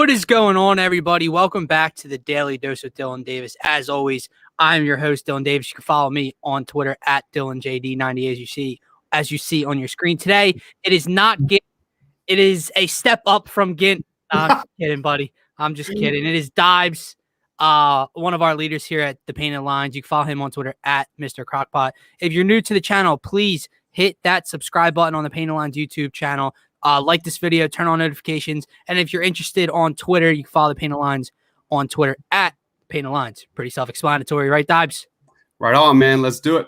What is going on, everybody? Welcome back to the Daily Dose with Dylan Davis. As always, I'm your host, Dylan Davis. You can follow me on Twitter at DylanJD90 as you see on your screen. Today, it is not Gint. It is a step up from Gint. I'm kidding, buddy. I'm just kidding. It is Deibs, one of our leaders here at the Painted Lines. You can follow him on Twitter at Mr. Crockpot. If you're new to the channel, please hit that subscribe button on the Painted Lines YouTube channel. Like this video, turn on notifications, and if you're interested on Twitter, you can follow the Painted Lines on Twitter at Painted Lines. Pretty self-explanatory, right, Deibs? Right on, man. Let's do it.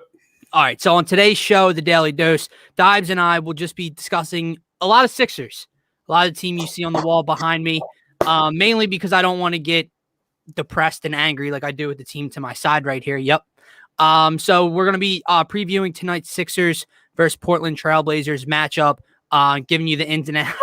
All right, so on today's show, The Daily Dose, Deibs and I will just be discussing a lot of Sixers, a lot of the team you see on the wall behind me, mainly because I don't want to get depressed and angry like I do with the team to my side right here. Yep. So we're going to be previewing tonight's Sixers versus Portland Trailblazers matchup. Giving you the ins and outs,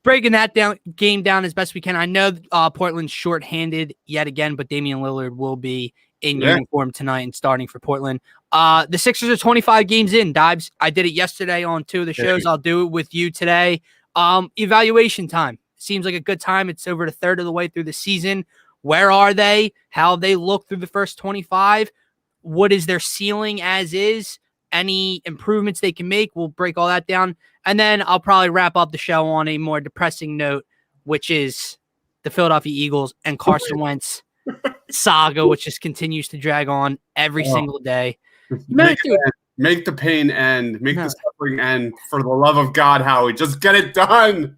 breaking that game down as best we can. I know Portland's shorthanded yet again, but Damian Lillard will be in uniform tonight and starting for Portland. The Sixers are 25 games in, Deibs. I did it yesterday on 2 of the shows. I'll do it with you today. Evaluation time. Seems like a good time. It's over a third of the way through the season. Where are they? How have they looked through the first 25? What is their ceiling as is? Any improvements they can make, we'll break all that down. And then I'll probably wrap up the show on a more depressing note, which is the Philadelphia Eagles and Carson Wentz saga, which just continues to drag on every single day. Make the pain end. Make the suffering end. For the love of God, Howie, just get it done.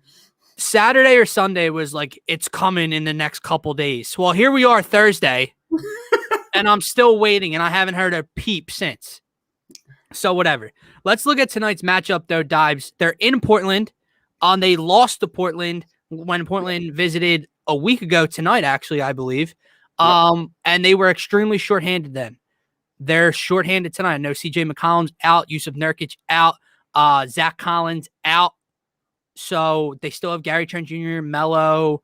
Saturday or Sunday was like, it's coming in the next couple days. Well, here we are Thursday, and I'm still waiting, and I haven't heard a peep since. So whatever. Let's look at tonight's matchup, though, Deibs. They're in Portland. They lost to Portland when Portland visited a week ago tonight, actually, I believe. And they were extremely shorthanded then. They're shorthanded tonight. I know C.J. McCollum's out, Yusuf Nurkic out, Zach Collins out. So they still have Gary Trent Jr., Melo,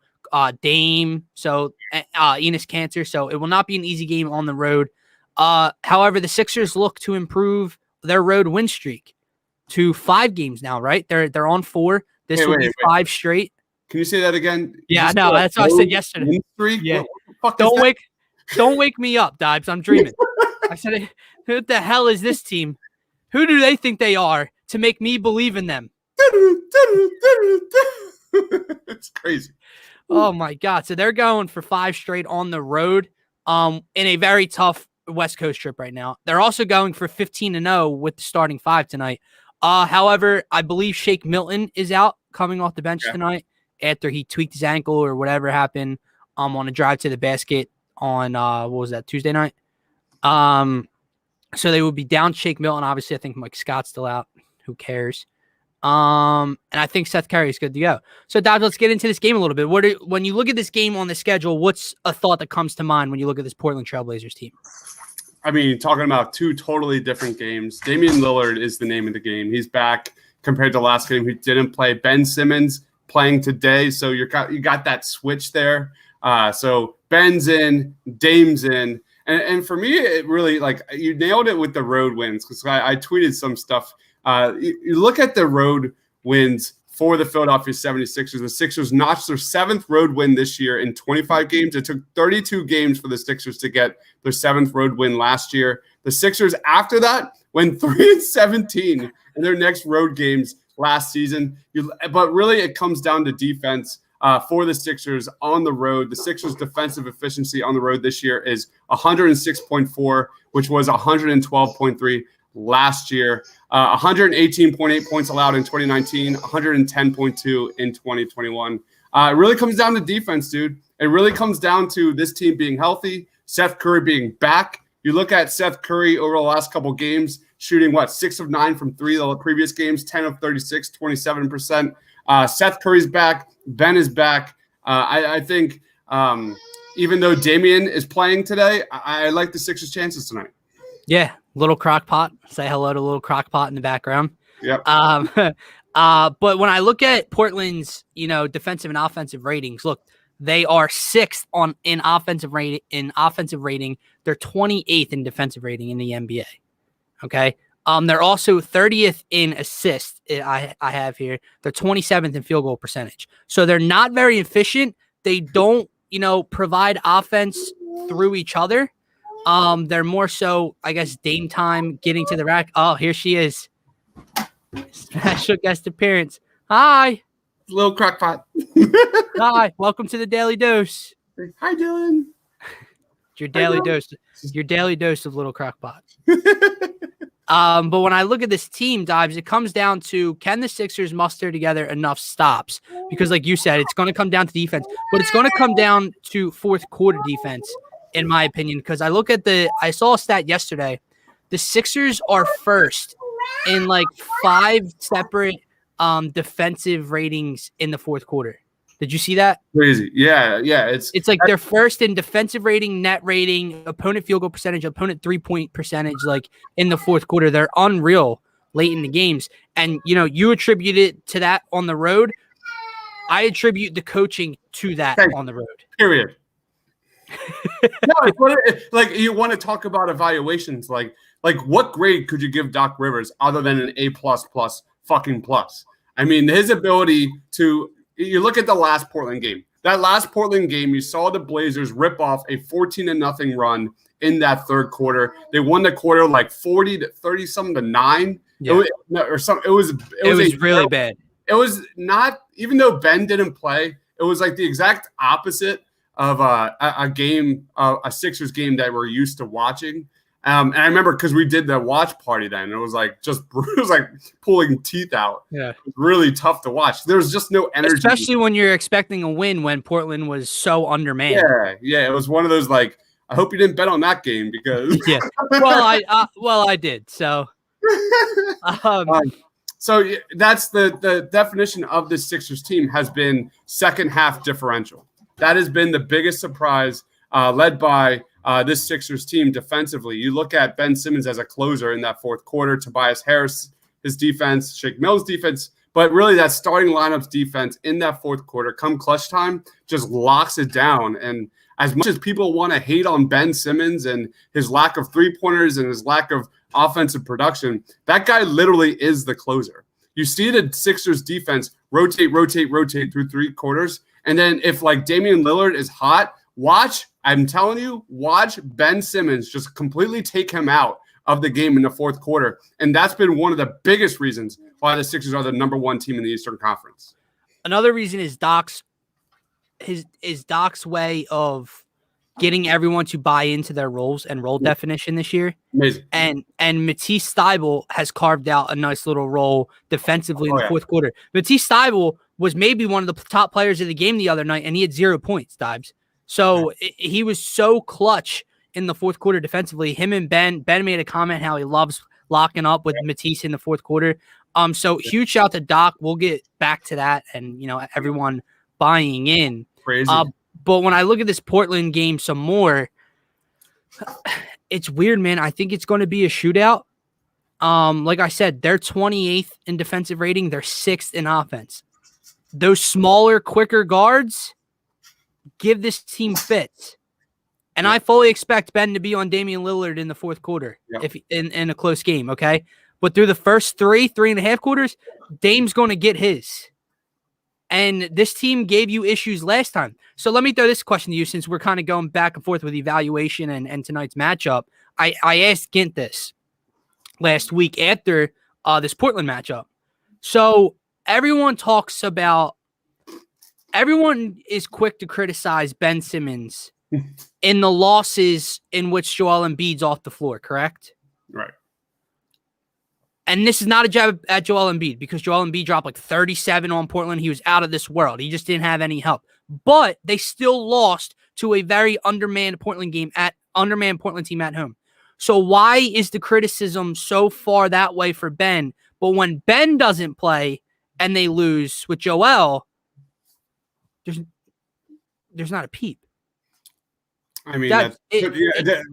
Dame, so Enes Kanter. So it will not be an easy game on the road. However, the Sixers look to improve their road win streak to 5 games now, right? They're on 4. This will be 5 straight. Can you say that again? Yeah, no, that's what I said yesterday. Yeah. Don't wake me up, Deibs. I'm dreaming. I said, who the hell is this team? Who do they think they are to make me believe in them? It's crazy. Oh my God. So they're going for 5 straight on the road in a very tough West Coast trip right now. They're also going for 15-0 with the starting 5 tonight. However, I believe Shake Milton is out coming off the bench tonight after he tweaked his ankle or whatever happened on a drive to the basket on what was that, Tuesday night? So they would be down Shake Milton. Obviously, I think Mike Scott's still out. Who cares? And I think Seth Curry is good to go. So, Dad, let's get into this game a little bit. When you look at this game on the schedule, what's a thought that comes to mind when you look at this Portland Trailblazers team? I mean, talking about 2 totally different games. Damian Lillard is the name of the game. He's back compared to last game. He didn't play. Ben Simmons playing today, so you got that switch there. So Ben's in, Dame's in, and for me, it really you nailed it with the road wins because I tweeted some stuff. You look at the road wins for the Philadelphia 76ers. The Sixers notched their 7th road win this year in 25 games. It took 32 games for the Sixers to get their 7th road win last year. The Sixers, after that, went 3-17 in their next road games last season. But really, it comes down to defense for the Sixers on the road. The Sixers' defensive efficiency on the road this year is 106.4, which was 112.3 last year. 118.8 points allowed in 2019, 110.2 in 2021. It really comes down to defense, dude. It really comes down to this team being healthy, Seth Curry being back. You look at Seth Curry over the last couple games, shooting 6 of 9 from 3 the previous games, 10 of 36, 27%. Seth Curry's back. Ben is back. I think even though Damian is playing today, I like the Sixers' chances tonight. Yeah, little Crockpot. Say hello to little Crockpot in the background. Yep. But when I look at Portland's, defensive and offensive ratings, look, they are 6th in offensive rating. They're 28th in defensive rating in the NBA. Okay. They're also 30th in assists. I have here. They're 27th in field goal percentage. So they're not very efficient. They don't, provide offense through each other. They're more so, I guess, Dame time, getting to the rack. Oh, here she is. Special guest appearance. Hi. Little crackpot. Hi. Welcome to the Daily Dose. Hi, Dylan. Your daily dose. Your daily dose of little crackpot. But when I look at this team, Deibs, it comes down to, can the Sixers muster together enough stops? Because like you said, it's going to come down to defense, but it's going to come down to fourth quarter defense, in my opinion, because I saw a stat yesterday. The Sixers are first in like 5 separate defensive ratings in the fourth quarter. Did you see that? Crazy. Yeah. It's like they're first in defensive rating, net rating, opponent field goal percentage, opponent 3-point percentage, like in the fourth quarter. They're unreal late in the games. And, you attribute it to that on the road. I attribute the coaching to that on the road. Period. No, like you want to talk about evaluations. Like what grade could you give Doc Rivers other than an A++? I mean, his ability to – you look at the last Portland game. That last Portland game, you saw the Blazers rip off a 14-0 run in that third quarter. They won the quarter like 40-30 to 9. Yeah. It was really bad. It was not, even though Ben didn't play, it was like the exact opposite of a game, a Sixers game that we're used to watching. And I remember because we did the watch party then. It was like pulling teeth out. Yeah. It was really tough to watch. There was just no energy. Especially when you're expecting a win when Portland was so undermanned. Yeah. It was one of those like, I hope you didn't bet on that game because yeah. Well, I did. So so that's the definition of the Sixers team has been second half differential. That has been the biggest surprise, led by this Sixers team defensively. You look at Ben Simmons as a closer in that fourth quarter, Tobias Harris, his defense, Shake Mills' defense, but really that starting lineup's defense in that fourth quarter, come clutch time, just locks it down. And as much as people want to hate on Ben Simmons and his lack of three-pointers and his lack of offensive production, that guy literally is the closer. You see the Sixers defense rotate through 3 quarters, and then if like Damian Lillard is hot, I'm telling you, watch Ben Simmons just completely take him out of the game in the fourth quarter. And that's been one of the biggest reasons why the Sixers are the number 1 team in the Eastern Conference. Another reason is Doc's way of getting everyone to buy into their roles and role definition this year. Amazing. And Matisse Thybulle has carved out a nice little role defensively in the fourth quarter. Matisse Thybulle was maybe one of the top players of the game the other night, and he had 0 points, Deibs. So he was so clutch in the fourth quarter defensively. Him and Ben made a comment how he loves locking up with Matisse in the fourth quarter. So huge shout to Doc. We'll get back to that and, everyone buying in. Crazy. But when I look at this Portland game some more, it's weird, man. I think it's going to be a shootout. Like I said, they're 28th in defensive rating. They're 6th in offense. Those smaller, quicker guards give this team fits. And I fully expect Ben to be on Damian Lillard in the fourth quarter if in a close game, okay? But through the first 3.5 quarters, Dame's going to get his. And this team gave you issues last time. So let me throw this question to you since we're kind of going back and forth with evaluation and tonight's matchup. I asked Gint this last week after this Portland matchup. So everyone is quick to criticize Ben Simmons in the losses in which Joel Embiid's off the floor, correct? Right. And this is not a jab at Joel Embiid because Joel Embiid dropped like 37 on Portland. He was out of this world. He just didn't have any help. But they still lost to a very undermanned Portland team at home. So why is the criticism so far that way for Ben? But when Ben doesn't play and they lose with Joel, there's not a peep. I mean,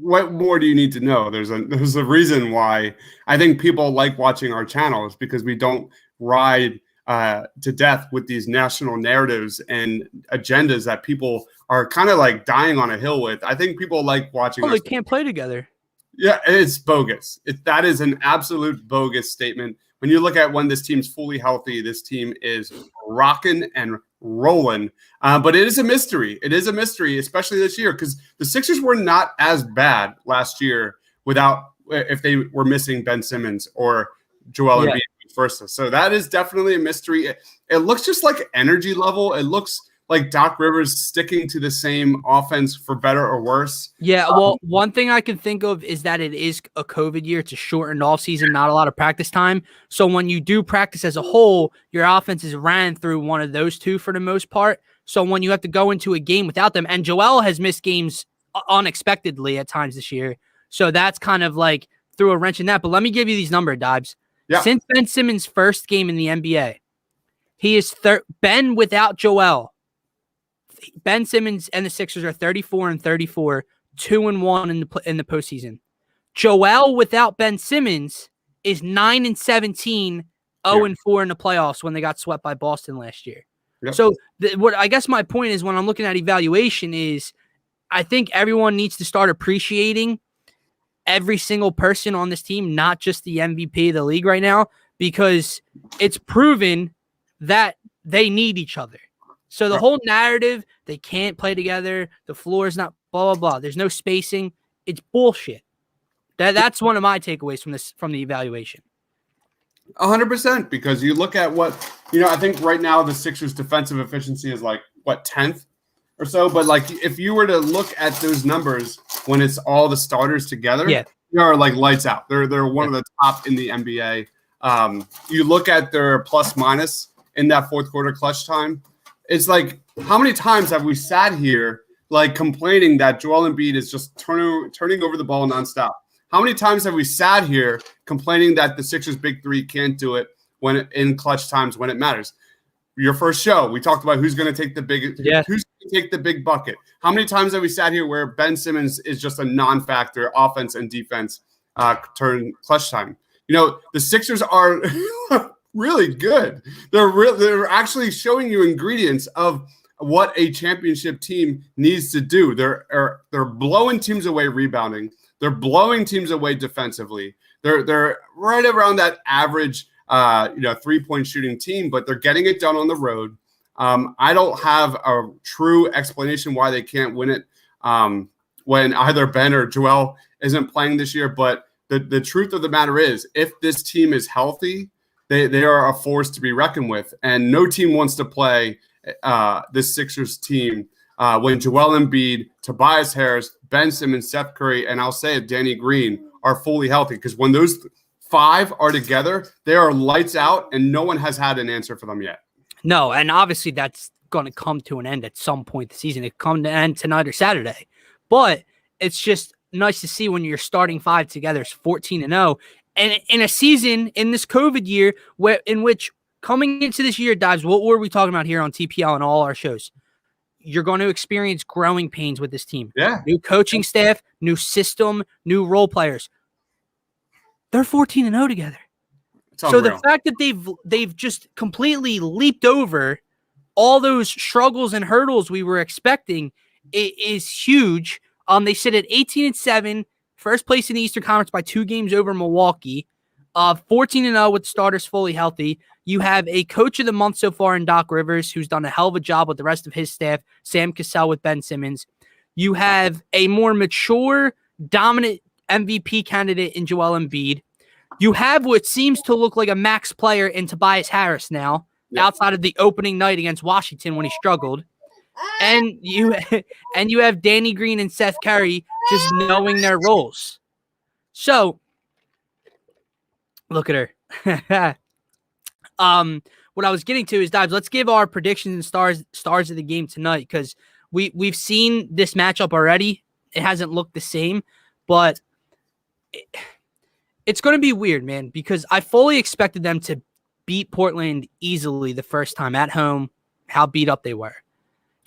what more do you need to know? There's a reason why I think people like watching our channels because we don't ride to death with these national narratives and agendas that people are kind of like dying on a hill with. I think people like watching. Oh, they can't play together. Yeah, it's bogus. That is an absolute bogus statement. When you look at when this team's fully healthy, this team is rocking and rolling. But it is a mystery. It is a mystery, especially this year, because the Sixers were not as bad last year if they were missing Ben Simmons or Joel Embiid versa. So that is definitely a mystery. It looks just like energy level. It looks like Doc Rivers sticking to the same offense for better or worse. Yeah, well, one thing I can think of is that it is a COVID year. It's a shortened off season, not a lot of practice time. So when you do practice as a whole, your offense is ran through one of those two for the most part. So when you have to go into a game without them, and Joel has missed games unexpectedly at times this year. So that's kind of like threw a wrench in that. But let me give you these numbers, Deibs. Yeah. Since Ben Simmons' first game in the NBA, he is Ben without Joel. Ben Simmons and the Sixers are 34-34, 2-1 in the postseason. Joel without Ben Simmons is 9-17, 0-4 in the playoffs when they got swept by Boston last year. Yep. So what I guess my point is when I'm looking at evaluation is I think everyone needs to start appreciating every single person on this team, not just the MVP of the league right now, because it's proven that they need each other. So the whole narrative, they can't play together, the floor is not blah, blah, blah. There's no spacing. It's bullshit. That's one of my takeaways from the evaluation. 100%, because you look at I think right now the Sixers defensive efficiency is 10th or so. But if you were to look at those numbers when it's all the starters together, they are lights out. They're one of the top in the NBA. You look at their plus minus in that fourth quarter clutch time. It's how many times have we sat here complaining that Joel Embiid is just turning over the ball nonstop? How many times have we sat here complaining that the Sixers big three can't do it in clutch times when it matters? Your first show, we talked about who's going to take the big bucket. How many times have we sat here where Ben Simmons is just a non-factor offense and defense turn clutch time? The Sixers are really good. They're actually showing you ingredients of what a championship team needs to do. They're blowing teams away rebounding. They're blowing teams away defensively. They're right around that average 3-point shooting team, but they're getting it done on the road. I don't have a true explanation why they can't win it when either Ben or Joel isn't playing this year. But the truth of the matter is, if this team is healthy, they are a force to be reckoned with. And no team wants to play this Sixers team when Joel Embiid, Tobias Harris, Ben Simmons, Seth Curry, and I'll say it, Danny Green are fully healthy. Because when those five are together, they are lights out, and no one has had an answer for them yet. No, and obviously that's going to come to an end at some point this season. It could come to an end tonight or Saturday. But it's just nice to see when your starting five together is 14-0. And in a season, in this COVID year, in which coming into this year, Deibs, what were we talking about here on TPL and all our shows? You're going to experience growing pains with this team. Yeah. New coaching staff, new system, new role players. They're 14-0 together. So the fact that they've just completely leaped over all those struggles and hurdles we were expecting is huge. They sit at 18-7, first place in the Eastern Conference by 2 games over Milwaukee. 14-0 with starters fully healthy. You have a coach of the month so far in Doc Rivers, who's done a hell of a job with the rest of his staff, Sam Cassell with Ben Simmons. You have a more mature, dominant MVP candidate in Joel Embiid. You have what seems to look like a max player in Tobias Harris now, outside of the opening night against Washington when he struggled. And you have Danny Green and Seth Curry just knowing their roles. So, look at her. What I was getting to is, Deibs, let's give our predictions and stars of the game tonight, because we've seen this matchup already. It hasn't looked the same, but it's going to be weird, man, because I fully expected them to beat Portland easily the first time at home, how beat up they were.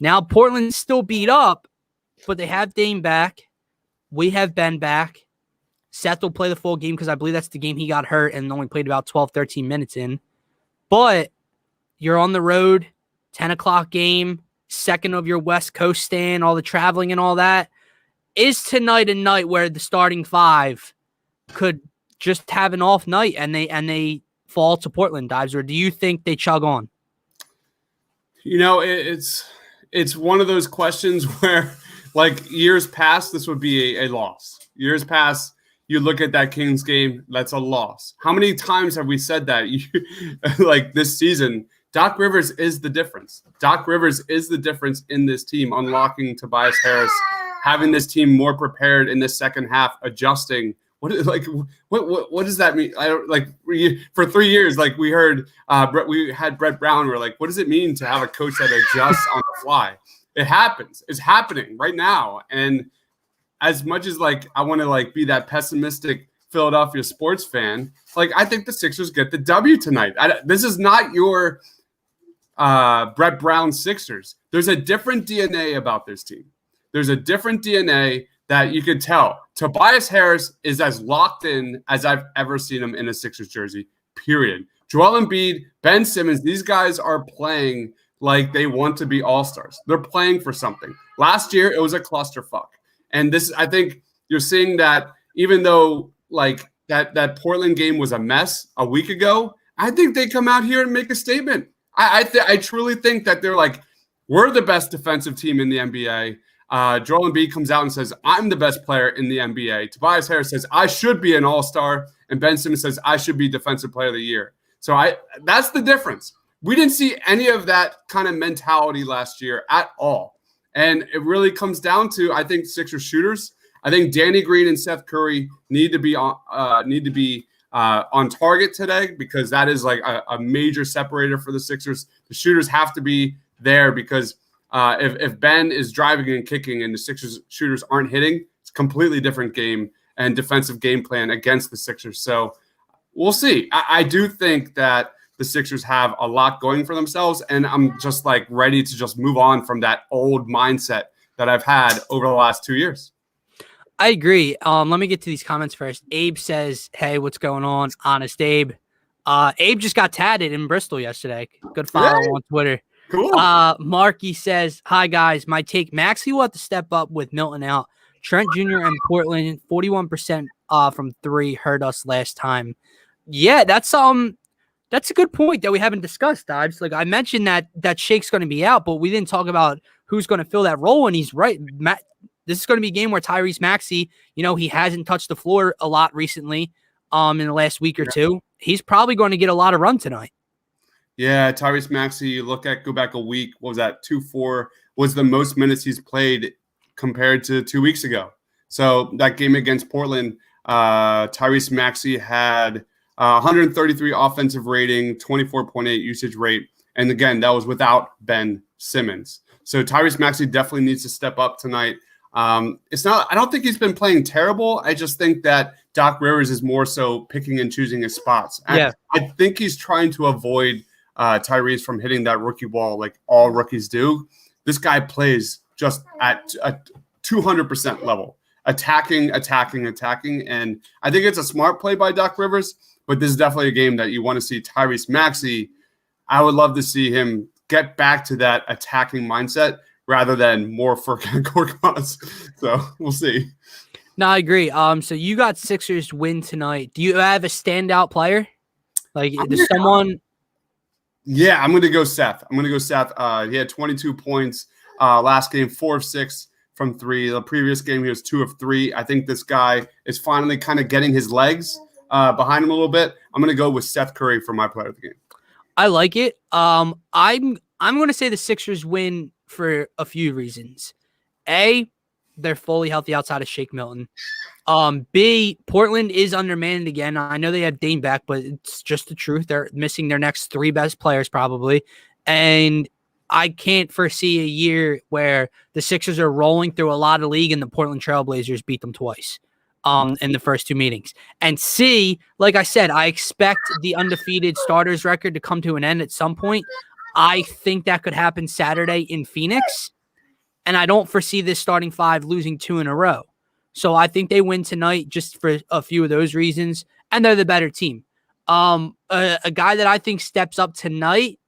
Now Portland's still beat up, but they have Dame back. We have Ben back. Seth will play the full game because I believe that's the game he got hurt and only played about 12, 13 minutes in. But you're on the road, 10 o'clock game, second of your West Coast stand, all the traveling and all that. is tonight a night where the starting five could just have an off night and they fall to Portland, Deibs, or do you think they chug on? It's one of those questions where, like, years past, this would be a loss. Years past, you look at that Kings game, that's a loss. How many times have we said that? Like this season, Doc Rivers is the difference. Doc Rivers is the difference in this team, unlocking Tobias Harris, having this team more prepared in the second half, adjusting. What does that mean? I don't like for 3 years. Like we heard, we had Brett Brown. We're like, what does it mean to have a coach that adjusts on the fly? It happens. It's happening right now. And as much as like I want to like be that pessimistic Philadelphia sports fan, like I think the Sixers get the W tonight. This is not your Brett Brown Sixers. There's a different DNA about this team. There's a different DNA that you could tell. Tobias Harris is as locked in as I've ever seen him in a Sixers jersey, period. Joel Embiid, Ben Simmons, these guys are playing like they want to be all-stars. They're playing for something. Last year, it was a clusterfuck. And this, I think you're seeing that even though like that Portland game was a mess a week ago, I think they come out here and make a statement. I truly think that they're like, we're the best defensive team in the NBA. Joel Embiid comes out and says, I'm the best player in the NBA. Tobias Harris says, I should be an all-star. And Ben Simmons says, I should be defensive player of the year. So that's the difference. We didn't see any of that kind of mentality last year at all. And it really comes down to, I think, Sixers shooters. I think Danny Green and Seth Curry need to be on target today, because that is like a major separator for the Sixers. The shooters have to be there, because if Ben is driving and kicking and the Sixers shooters aren't hitting, it's a completely different game and defensive game plan against the Sixers. So we'll see. I do think that the Sixers have a lot going for themselves, and I'm just like ready to just move on from that old mindset that I've had over the last 2 years. I agree. Let me get to these comments first. Abe says, hey, what's going on? Honest Abe. Abe just got tatted in Bristol yesterday. Good follow on Twitter. Cool. Marky says, hi, guys. My take, Maxey will have to step up with Milton out. Trent Jr. and Portland, 41% from three, hurt us last time. Yeah, that's a good point that we haven't discussed, Deibs. Like I mentioned that Shake's going to be out, but we didn't talk about who's going to fill that role, and he's right. This is going to be a game where Tyrese Maxey, he hasn't touched the floor a lot recently in the last week or two. He's probably going to get a lot of run tonight. Yeah, Tyrese Maxey, go back a week. What was that? 2-4 was the most minutes he's played compared to 2 weeks ago. So that game against Portland, Tyrese Maxey had 133 offensive rating, 24.8 usage rate. And again, that was without Ben Simmons. So Tyrese Maxey definitely needs to step up tonight. I don't think he's been playing terrible. I just think that Doc Rivers is more so picking and choosing his spots. Yeah. I think he's trying to avoid Tyrese from hitting that rookie wall like all rookies do. This guy plays just at a 200% level, attacking. And I think it's a smart play by Doc Rivers, but this is definitely a game that you want to see Tyrese Maxey. I would love to see him get back to that attacking mindset rather than more for Gorgons. So we'll see. No, I agree. So you got Sixers win tonight. Do you have a standout player? Like there's someone? Yeah, I'm going to go Seth. He had 22 points last game, 4 of 6 from 3. The previous game, he was 2 of 3. I think this guy is finally kind of getting his legs behind him a little bit. I'm going to go with Seth Curry for my player of the game. I like it. I'm going to say the Sixers win for a few reasons. A, they're fully healthy outside of Shake Milton. B, Portland is undermanned again. I know they have Dame back, but it's just the truth. They're missing their next 3 best players probably. And I can't foresee a year where the Sixers are rolling through a lot of league and the Portland Trailblazers beat them twice in the first 2 meetings. And C, like I said, I expect the undefeated starters record to come to an end at some point. I think that could happen Saturday in Phoenix. And I don't foresee this starting 5 losing 2 in a row. So I think they win tonight just for a few of those reasons. And they're the better team. A guy that I think steps up tonight,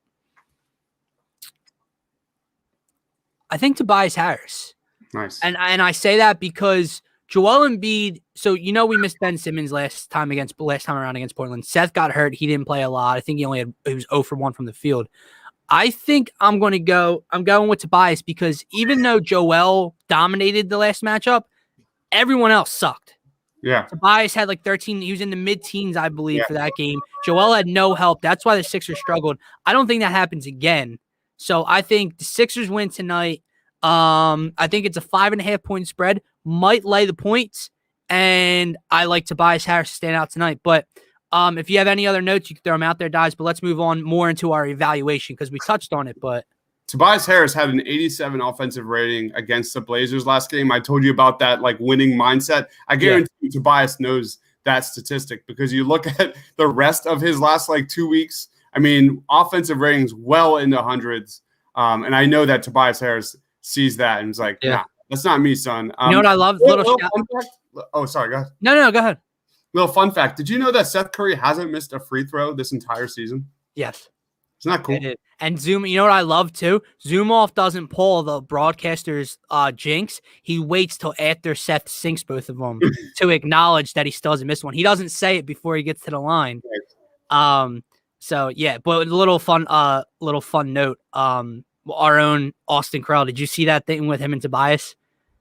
I think Tobias Harris. Nice. And I say that because Joel Embiid. So we missed Ben Simmons last time around against Portland. Seth got hurt. He didn't play a lot. I think he was 0 for 1 from the field. I think I'm going with Tobias because even though Joel dominated the last matchup, everyone else sucked. Yeah. Tobias had like 13. He was in the mid-teens, I believe, for that game. Joel had no help. That's why the Sixers struggled. I don't think that happens again. So I think the Sixers win tonight. I think it's a 5.5 point spread. Might lay the points, and I like Tobias Harris to stand out tonight. But if you have any other notes, you can throw them out there, Deibs. But let's move on more into our evaluation because we touched on it. But Tobias Harris had an 87 offensive rating against the Blazers last game. I told you about that winning mindset. I guarantee you Tobias knows that statistic because you look at the rest of his last 2 weeks. I mean, offensive ratings well in the hundreds. And I know that Tobias Harris sees that and is like, nah, that's not me, son. You know what I love? Oh, sorry. Go ahead. No, go ahead. Little fun fact. Did you know that Seth Curry hasn't missed a free throw this entire season? Yes. Isn't that cool? And Zoom, you know what I love too? Zoom off doesn't pull the broadcaster's jinx. He waits till after Seth sinks both of them to acknowledge that he still hasn't missed one. He doesn't say it before he gets to the line. Right. So yeah, but a little fun note. Our own Austin Krell. Did you see that thing with him and Tobias?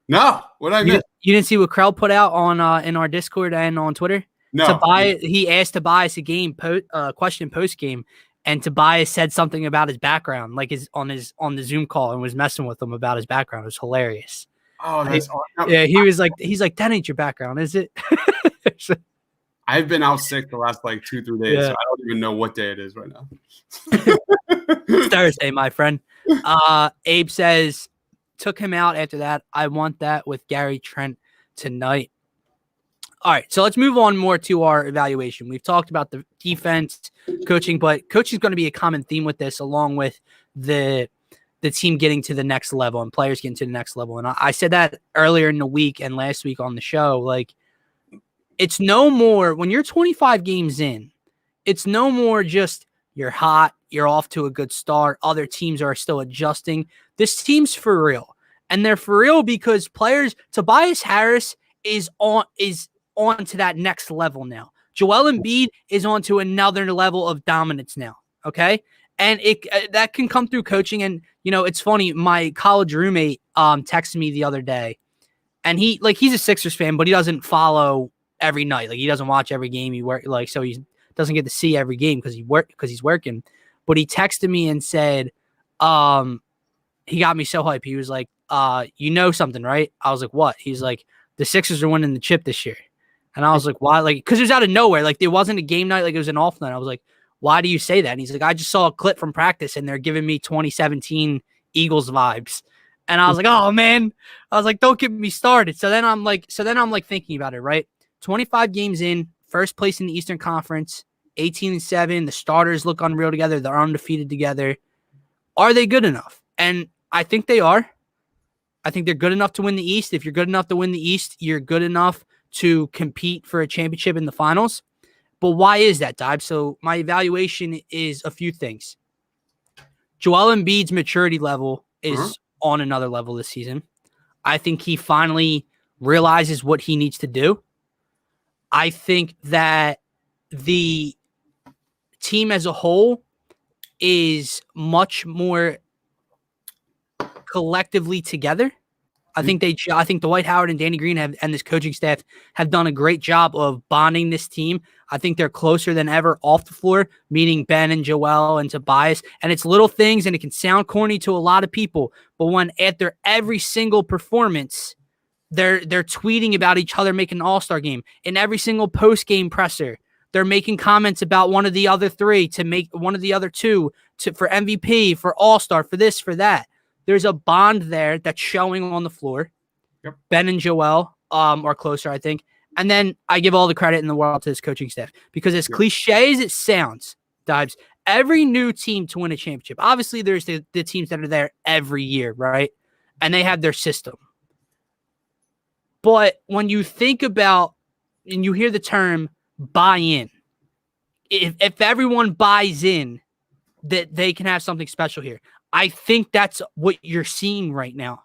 No. What I miss? You didn't see what Krell put out on in our Discord and on Twitter? No. Tobias, he asked Tobias a question post game. And Tobias said something about his background, on the Zoom call, and was messing with him about his background. It was hilarious. Oh, that's awesome. Yeah, he's like, that ain't your background, is it? I've been out sick the last 2-3 days, so I don't even know what day it is right now. It's Thursday, my friend. Abe says, took him out after that. I want that with Gary Trent tonight. All right, so let's move on more to our evaluation. We've talked about the defense, coaching, but coaching is going to be a common theme with this, along with the team getting to the next level and players getting to the next level. And I said that earlier in the week and last week on the show. It's no more when you're 25 games in. It's no more just you're hot, you're off to a good start. Other teams are still adjusting. This team's for real, and they're for real because players. Tobias Harris is on to that next level now. Joel Embiid is on to another level of dominance now, okay? And that can come through coaching. And, it's funny, my college roommate texted me the other day, and he's a Sixers fan, but he doesn't follow every night. He doesn't watch every game. So he doesn't get to see every game because he's working. But he texted me and said, he got me so hyped. He was like, something, right? I was like, what? He's like, the Sixers are winning the chip this year. And I was like, why? Because it was out of nowhere. It wasn't a game night. It was an off night. I was like, why do you say that? And he's like, I just saw a clip from practice and they're giving me 2017 Eagles vibes. And I was like, oh man. I was like, don't get me started. So then I'm thinking about it, right? 25 games in, first place in the Eastern Conference, 18-7. The starters look unreal together. They're undefeated together. Are they good enough? And I think they are. I think they're good enough to win the East. If you're good enough to win the East, you're good enough to compete for a championship in the finals. But why is that, Deibs? So my evaluation is a few things. Joel Embiid's maturity level is on another level this season. I think he finally realizes what he needs to do. I think that the team as a whole is much more collectively together. I think Dwight Howard and Danny Green and this coaching staff have done a great job of bonding this team. I think they're closer than ever off the floor, meaning Ben and Joel and Tobias. And it's little things, and it can sound corny to a lot of people, but when after every single performance, they're tweeting about each other making an all-star game. In every single post-game presser, they're making comments about one of the other three to make one of the other two for MVP, for all-star, for this, for that. There's a bond there that's showing on the floor. Yep. Ben and Joel are closer, I think. And then I give all the credit in the world to this coaching staff because as cliche as it sounds, Deibs, every new team to win a championship, obviously there's the teams that are there every year, right? And they have their system. But when you think about and you hear the term buy-in, if everyone buys in, that they can have something special here. I think that's what you're seeing right now.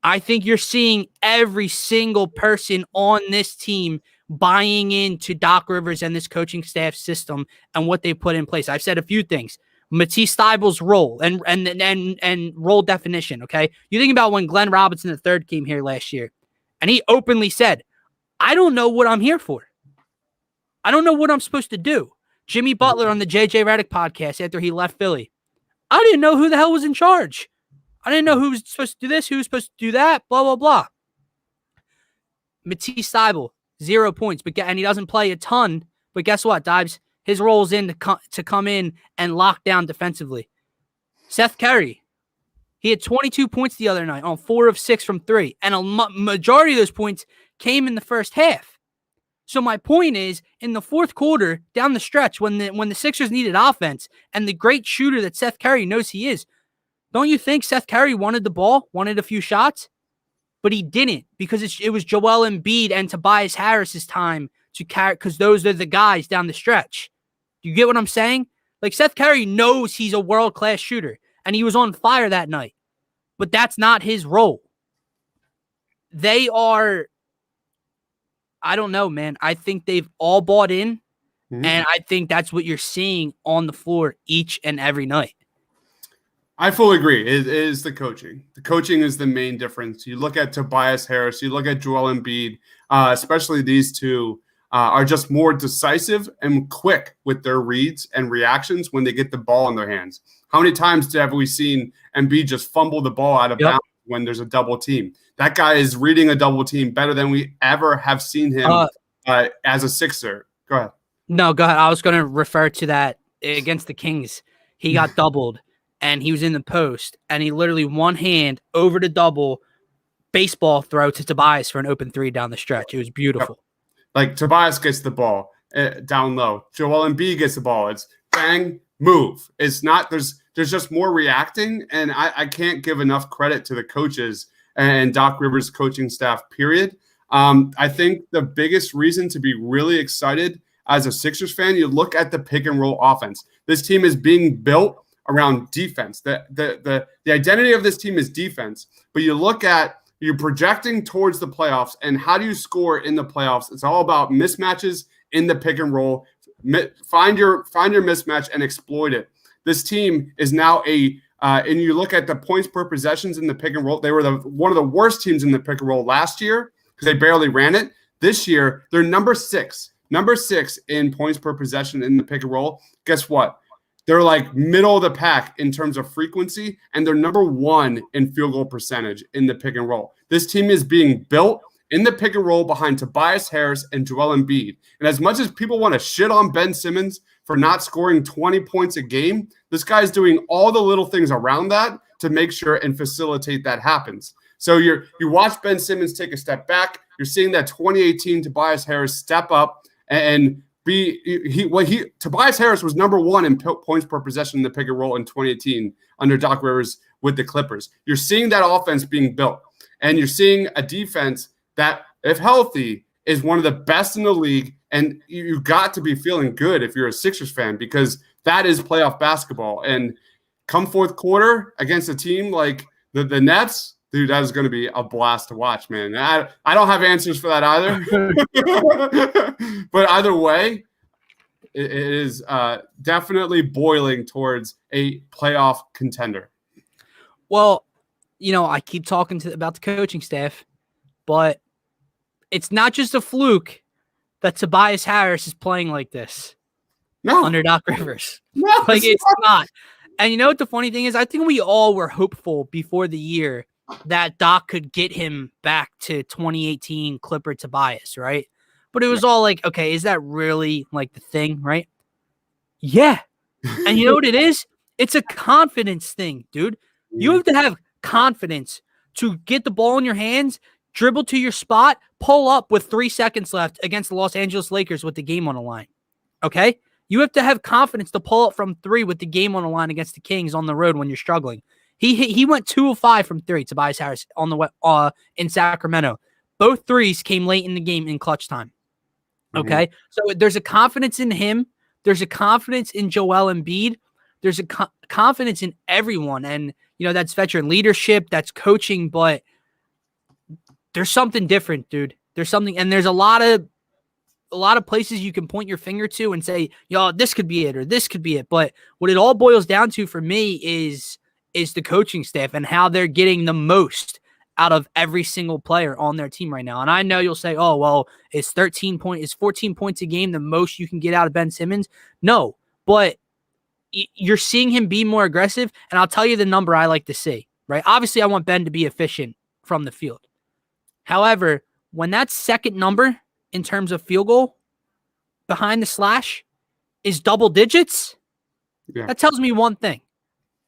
I think you're seeing every single person on this team buying into Doc Rivers and this coaching staff system and what they put in place. I've said a few things. Matisse Thybulle role and role definition, okay? You think about when Glenn Robinson III came here last year, and he openly said, I don't know what I'm here for. I don't know what I'm supposed to do. Jimmy Butler on the JJ Redick podcast after he left Philly. I didn't know who the hell was in charge. I didn't know who was supposed to do this, who was supposed to do that, blah, blah, blah. Matisse Thybulle, 0 points, and he doesn't play a ton, but guess what, Deibs? His role is to come in and lock down defensively. Seth Curry, he had 22 points the other night on 4 of 6 from 3, and a majority of those points came in the first half. So my point is, in the fourth quarter, down the stretch, when the Sixers needed offense, and the great shooter that Seth Curry knows he is, don't you think Seth Curry wanted the ball, wanted a few shots? But he didn't, because it was Joel Embiid and Tobias Harris's time to carry, because those are the guys down the stretch. Do you get what I'm saying? Like, Seth Curry knows he's a world-class shooter, and he was on fire that night. But that's not his role. They are, I don't know, man. I think they've all bought in, and I think that's what you're seeing on the floor each and every night. I fully agree. It is the coaching. The coaching is the main difference. You look at Tobias Harris, you look at Joel Embiid, especially these two, are just more decisive and quick with their reads and reactions when they get the ball in their hands. How many times have we seen Embiid just fumble the ball out of bounds when there's a double team? That guy is reading a double team better than we ever have seen him as a Sixer. Go ahead. No, go ahead. I was going to refer to that against the Kings. He got doubled, and he was in the post, and he literally one hand over the double baseball throw to Tobias for an open 3 down the stretch. It was beautiful. Yep. Like, Tobias gets the ball down low. Joel Embiid gets the ball. It's bang, move. It's not – there's just more reacting, and I can't give enough credit to the coaches and Doc Rivers' coaching staff, period. I think the biggest reason to be really excited as a Sixers fan, you look at the pick-and-roll offense. This team is being built around defense. The identity of this team is defense, but you look at – you're projecting towards the playoffs, and how do you score in the playoffs? It's all about mismatches in the pick and roll. Find your mismatch and exploit it. This team is now and you look at the points per possessions in the pick and roll. They were one of the worst teams in the pick and roll last year because they barely ran it. This year, they're number six in points per possession in the pick and roll. Guess what? They're like middle of the pack in terms of frequency, and they're number 1 in field goal percentage in the pick and roll. This team is being built in the pick and roll behind Tobias Harris and Joel Embiid. And as much as people want to shit on Ben Simmons for not scoring 20 points a game, this guy's doing all the little things around that to make sure and facilitate that happens. So you watch Ben Simmons take a step back. You're seeing that 2018 Tobias Harris step up and Tobias Harris was number 1 in points per possession in the pick and roll in 2018 under Doc Rivers with the Clippers. You're seeing that offense being built, and you're seeing a defense that, if healthy, is one of the best in the league. And you got to be feeling good if you're a Sixers fan, because that is playoff basketball. And come fourth quarter against a team like the Nets, dude, that is going to be a blast to watch, man. I don't have answers for that either. But either way, it is definitely boiling towards a playoff contender. Well, I keep talking about the coaching staff, but it's not just a fluke that Tobias Harris is playing like this under Doc Rivers. No, it's not. And you know what the funny thing is? I think we all were hopeful before the year that Doc could get him back to 2018 Clipper Tobias, right? But it was all like, okay, is that really like the thing, right? Yeah. And you know what it is? It's a confidence thing, dude. You have to have confidence to get the ball in your hands, dribble to your spot, pull up with 3 seconds left against the Los Angeles Lakers with the game on the line. Okay? You have to have confidence to pull up from 3 with the game on the line against the Kings on the road when you're struggling. He went 2 of 5 from 3, Tobias Harris, on the in Sacramento. Both threes came late in the game in clutch time. Okay? So there's a confidence in him. There's a confidence in Joel Embiid. There's a confidence in everyone. And, that's veteran leadership, that's coaching. But there's something different, dude. There's something, and there's a lot of places you can point your finger to and say, yo, this could be it or this could be it. But what it all boils down to for me is the coaching staff and how they're getting the most out of every single player on their team right now. And I know you'll say, oh, well, is 14 points a game the most you can get out of Ben Simmons? No, but you're seeing him be more aggressive. And I'll tell you the number I like to see, right? Obviously, I want Ben to be efficient from the field. However, when that second number in terms of field goal behind the slash is double digits, that tells me one thing.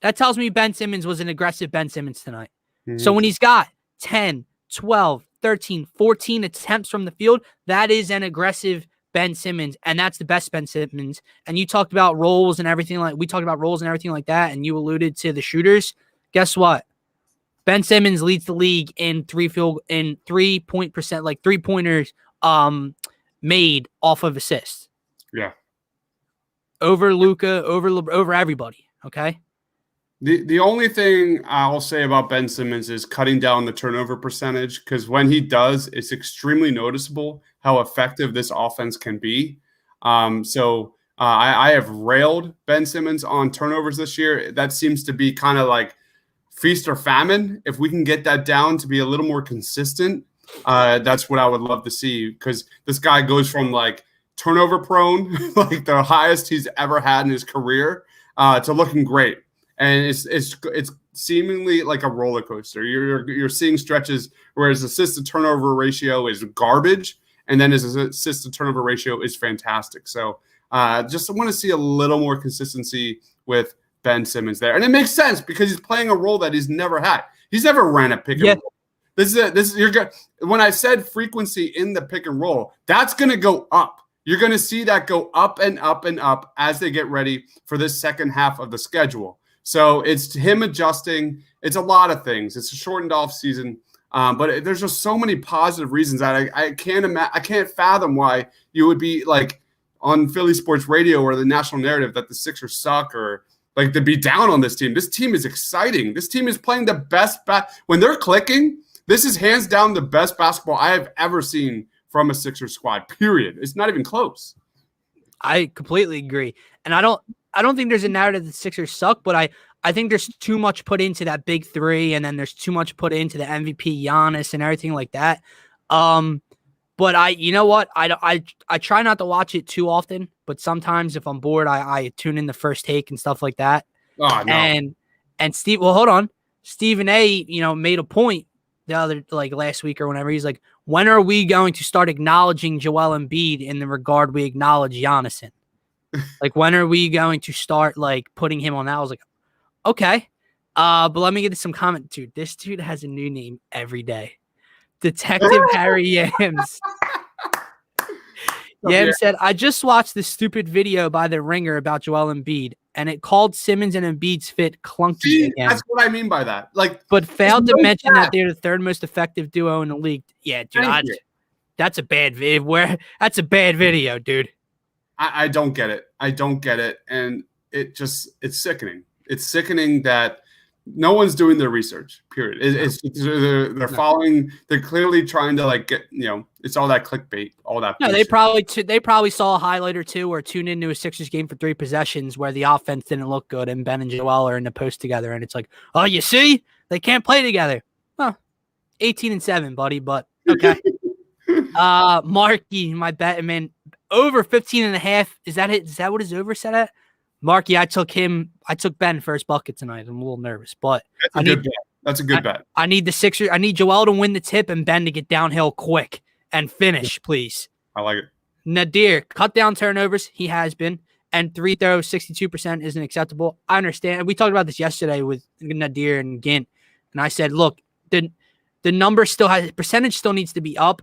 That tells me Ben Simmons was an aggressive Ben Simmons tonight. Mm-hmm. So when he's got 10, 12, 13, 14 attempts from the field, that is an aggressive Ben Simmons, and that's the best Ben Simmons. And you talked about roles and everything like that, and you alluded to the shooters. Guess what? Ben Simmons leads the league in 3-point%, like 3-pointers made off of assists. Yeah. Over Luka, over everybody. Okay. The only thing I'll say about Ben Simmons is cutting down the turnover percentage, because when he does, it's extremely noticeable how effective this offense can be. I have railed Ben Simmons on turnovers this year. That seems to be kind of like feast or famine. If we can get that down to be a little more consistent, that's what I would love to see, because this guy goes from like turnover prone, like the highest he's ever had in his career, to looking great. And it's seemingly like a roller coaster. You're seeing stretches where his assist to turnover ratio is garbage, and then his assist to turnover ratio is fantastic. So just want to see a little more consistency with Ben Simmons there, and it makes sense because he's playing a role that he's never had. He's never ran a pick and roll. This is you're good. When I said frequency in the pick and roll, that's going to go up. You're going to see that go up and up and up as they get ready for this second half of the schedule. So it's him adjusting. It's a lot of things. It's a shortened off season, but there's just so many positive reasons that I can't fathom why you would be like on Philly Sports Radio or the national narrative that the Sixers suck, or like to be down on this team. This team is exciting. This team is playing the best when they're clicking. This is hands down the best basketball I have ever seen from a Sixers squad. Period. It's not even close. I completely agree, and I don't think there's a narrative that the Sixers suck, but I think there's too much put into that big three, and then there's too much put into the MVP Giannis and everything like that. But you know what? I try not to watch it too often, but sometimes if I'm bored, I tune in the first take and stuff like that. Oh, no. And Steve, well, hold on. Stephen A, made a point the other, like last week or whenever. He's like, when are we going to start acknowledging Joel Embiid in the regard we acknowledge Giannis in? Like, when are we going to start like putting him on that? I was like, okay. But let me get some comment, dude. This dude has a new name every day. Detective Harry Yams. Yams said, I just watched this stupid video by The Ringer about Joel Embiid, and it called Simmons and Embiid's fit clunky again. That's what I mean by that. Like, but failed to mention that they're the third most effective duo in the league. Yeah, dude, that's a bad video. That's a bad video, dude. I don't get it. And it's sickening. It's sickening that no one's doing their research, period. They're following. They're clearly trying to like get, it's all that clickbait, all that. No, they probably saw a highlight or two or tuned into a Sixers game for 3 possessions where the offense didn't look good and Ben and Joel are in the post together. And it's like, oh, you see, they can't play together. Well, 18-7, buddy, but okay. Marky, my bet, man, over 15.5. Is that it? Is that what his over set at? Marky, I took Ben first bucket tonight. I'm a little nervous, but that's a good bet. I need the Sixers. I need Joel to win the tip and Ben to get downhill quick and finish, please. I like it. Nadir, cut down turnovers. He has been. And free throws, 62% isn't acceptable. I understand. We talked about this yesterday with Nadir and Gint. And I said, look, the number percentage still needs to be up.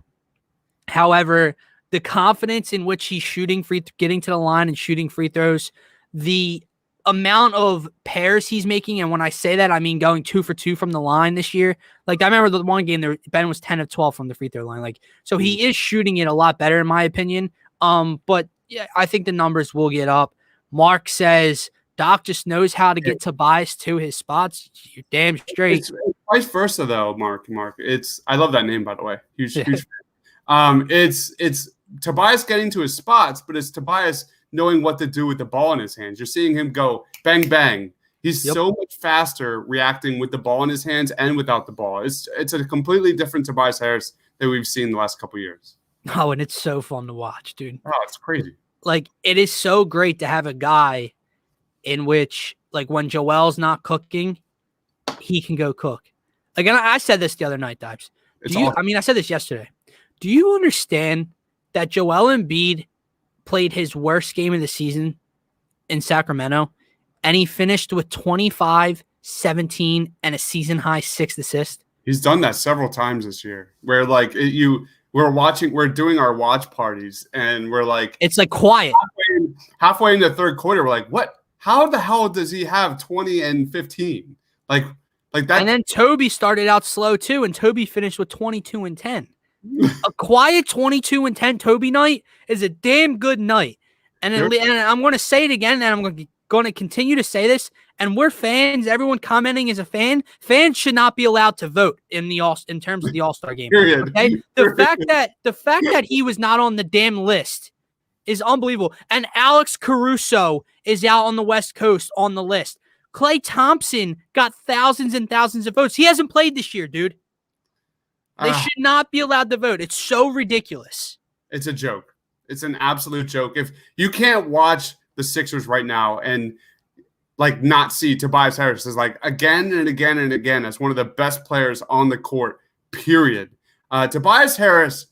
However, the confidence in which he's getting to the line and shooting free throws, the amount of pairs he's making, and when I say that, I mean going 2 for 2 from the line this year. Like, I remember the one game there, Ben was 10 of 12 from the free throw line. Like, so he is shooting it a lot better, in my opinion. But yeah, I think the numbers will get up. Mark says Doc just knows how to get Tobias to his spots. You're damn straight. vice versa though, Mark. I love that name, by the way. Huge Yeah. huge fan. It's Tobias getting to his spots, but it's Tobias knowing what to do with the ball in his hands. You're seeing him go bang bang. He's so much faster reacting with the ball in his hands and without the ball. It's a completely different Tobias Harris that we've seen the last couple of years. Oh, and it's so fun to watch, dude. Oh, it's crazy. Like, it is so great to have a guy in which, like, when Joel's not cooking, he can go cook. Like, and I said this the other night, Deibs. I said this yesterday. Do you understand that Joel Embiid played his worst game of the season in Sacramento, and he finished with 25, 17, and a season-high 6 assists? He's done that several times this year where, like, we're doing our watch parties, and we're like, it's like quiet. Halfway in the third quarter, we're like, what? How the hell does he have 20 and 15? Like that. And then Toby started out slow too, and Toby finished with 22 and 10. A quiet 22 and 10 Toby night is a damn good night. And I'm going to say it again, and I'm going to continue to say this. And we're fans. Everyone commenting is a fan. Fans should not be allowed to vote in terms of the All-Star game. Period. Okay? The fact that he was not on the damn list is unbelievable. And Alex Caruso is out on the West Coast on the list. Klay Thompson got thousands and thousands of votes. He hasn't played this year, dude. They should not be allowed to vote. It's so ridiculous. It's a joke. It's an absolute joke. If you can't watch the Sixers right now and like not see Tobias Harris is like again and again and again as one of the best players on the court, period. Tobias Harris,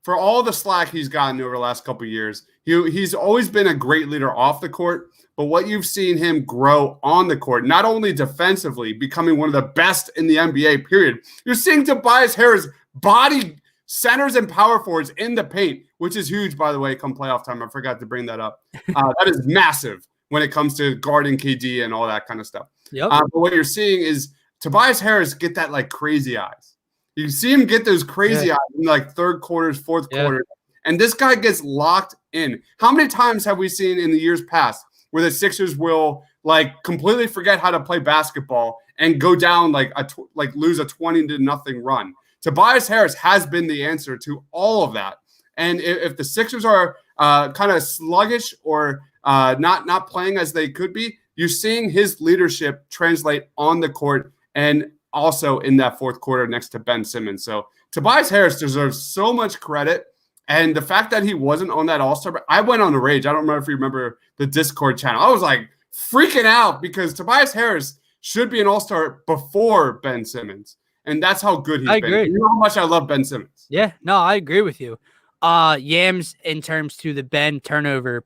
for all the slack he's gotten over the last couple of years, he's always been a great leader off the court. But what you've seen him grow on the court, not only defensively, becoming one of the best in the NBA, period. You're seeing Tobias Harris body centers and power forwards in the paint, which is huge, by the way, come playoff time. I forgot to bring that up. That is massive when it comes to guarding KD and all that kind of stuff. Yep. But what you're seeing is Tobias Harris get that like crazy eyes. You see him get those crazy eyes in like third quarters, fourth quarter. And this guy gets locked in. How many times have we seen in the years past where the Sixers will like completely forget how to play basketball and go down lose a 20-0 run? Tobias Harris has been the answer to all of that. And if the Sixers are kind of sluggish or not playing as they could be, you're seeing his leadership translate on the court and also in that fourth quarter next to Ben Simmons. So Tobias Harris deserves so much credit. And the fact that he wasn't on that All-Star, I went on a rage. I don't remember if you remember the Discord channel. I was like freaking out because Tobias Harris should be an All-Star before Ben Simmons. And that's how good he's been. Agree. You know how much I love Ben Simmons. Yeah, no, I agree with you. Yams in terms to the Ben turnover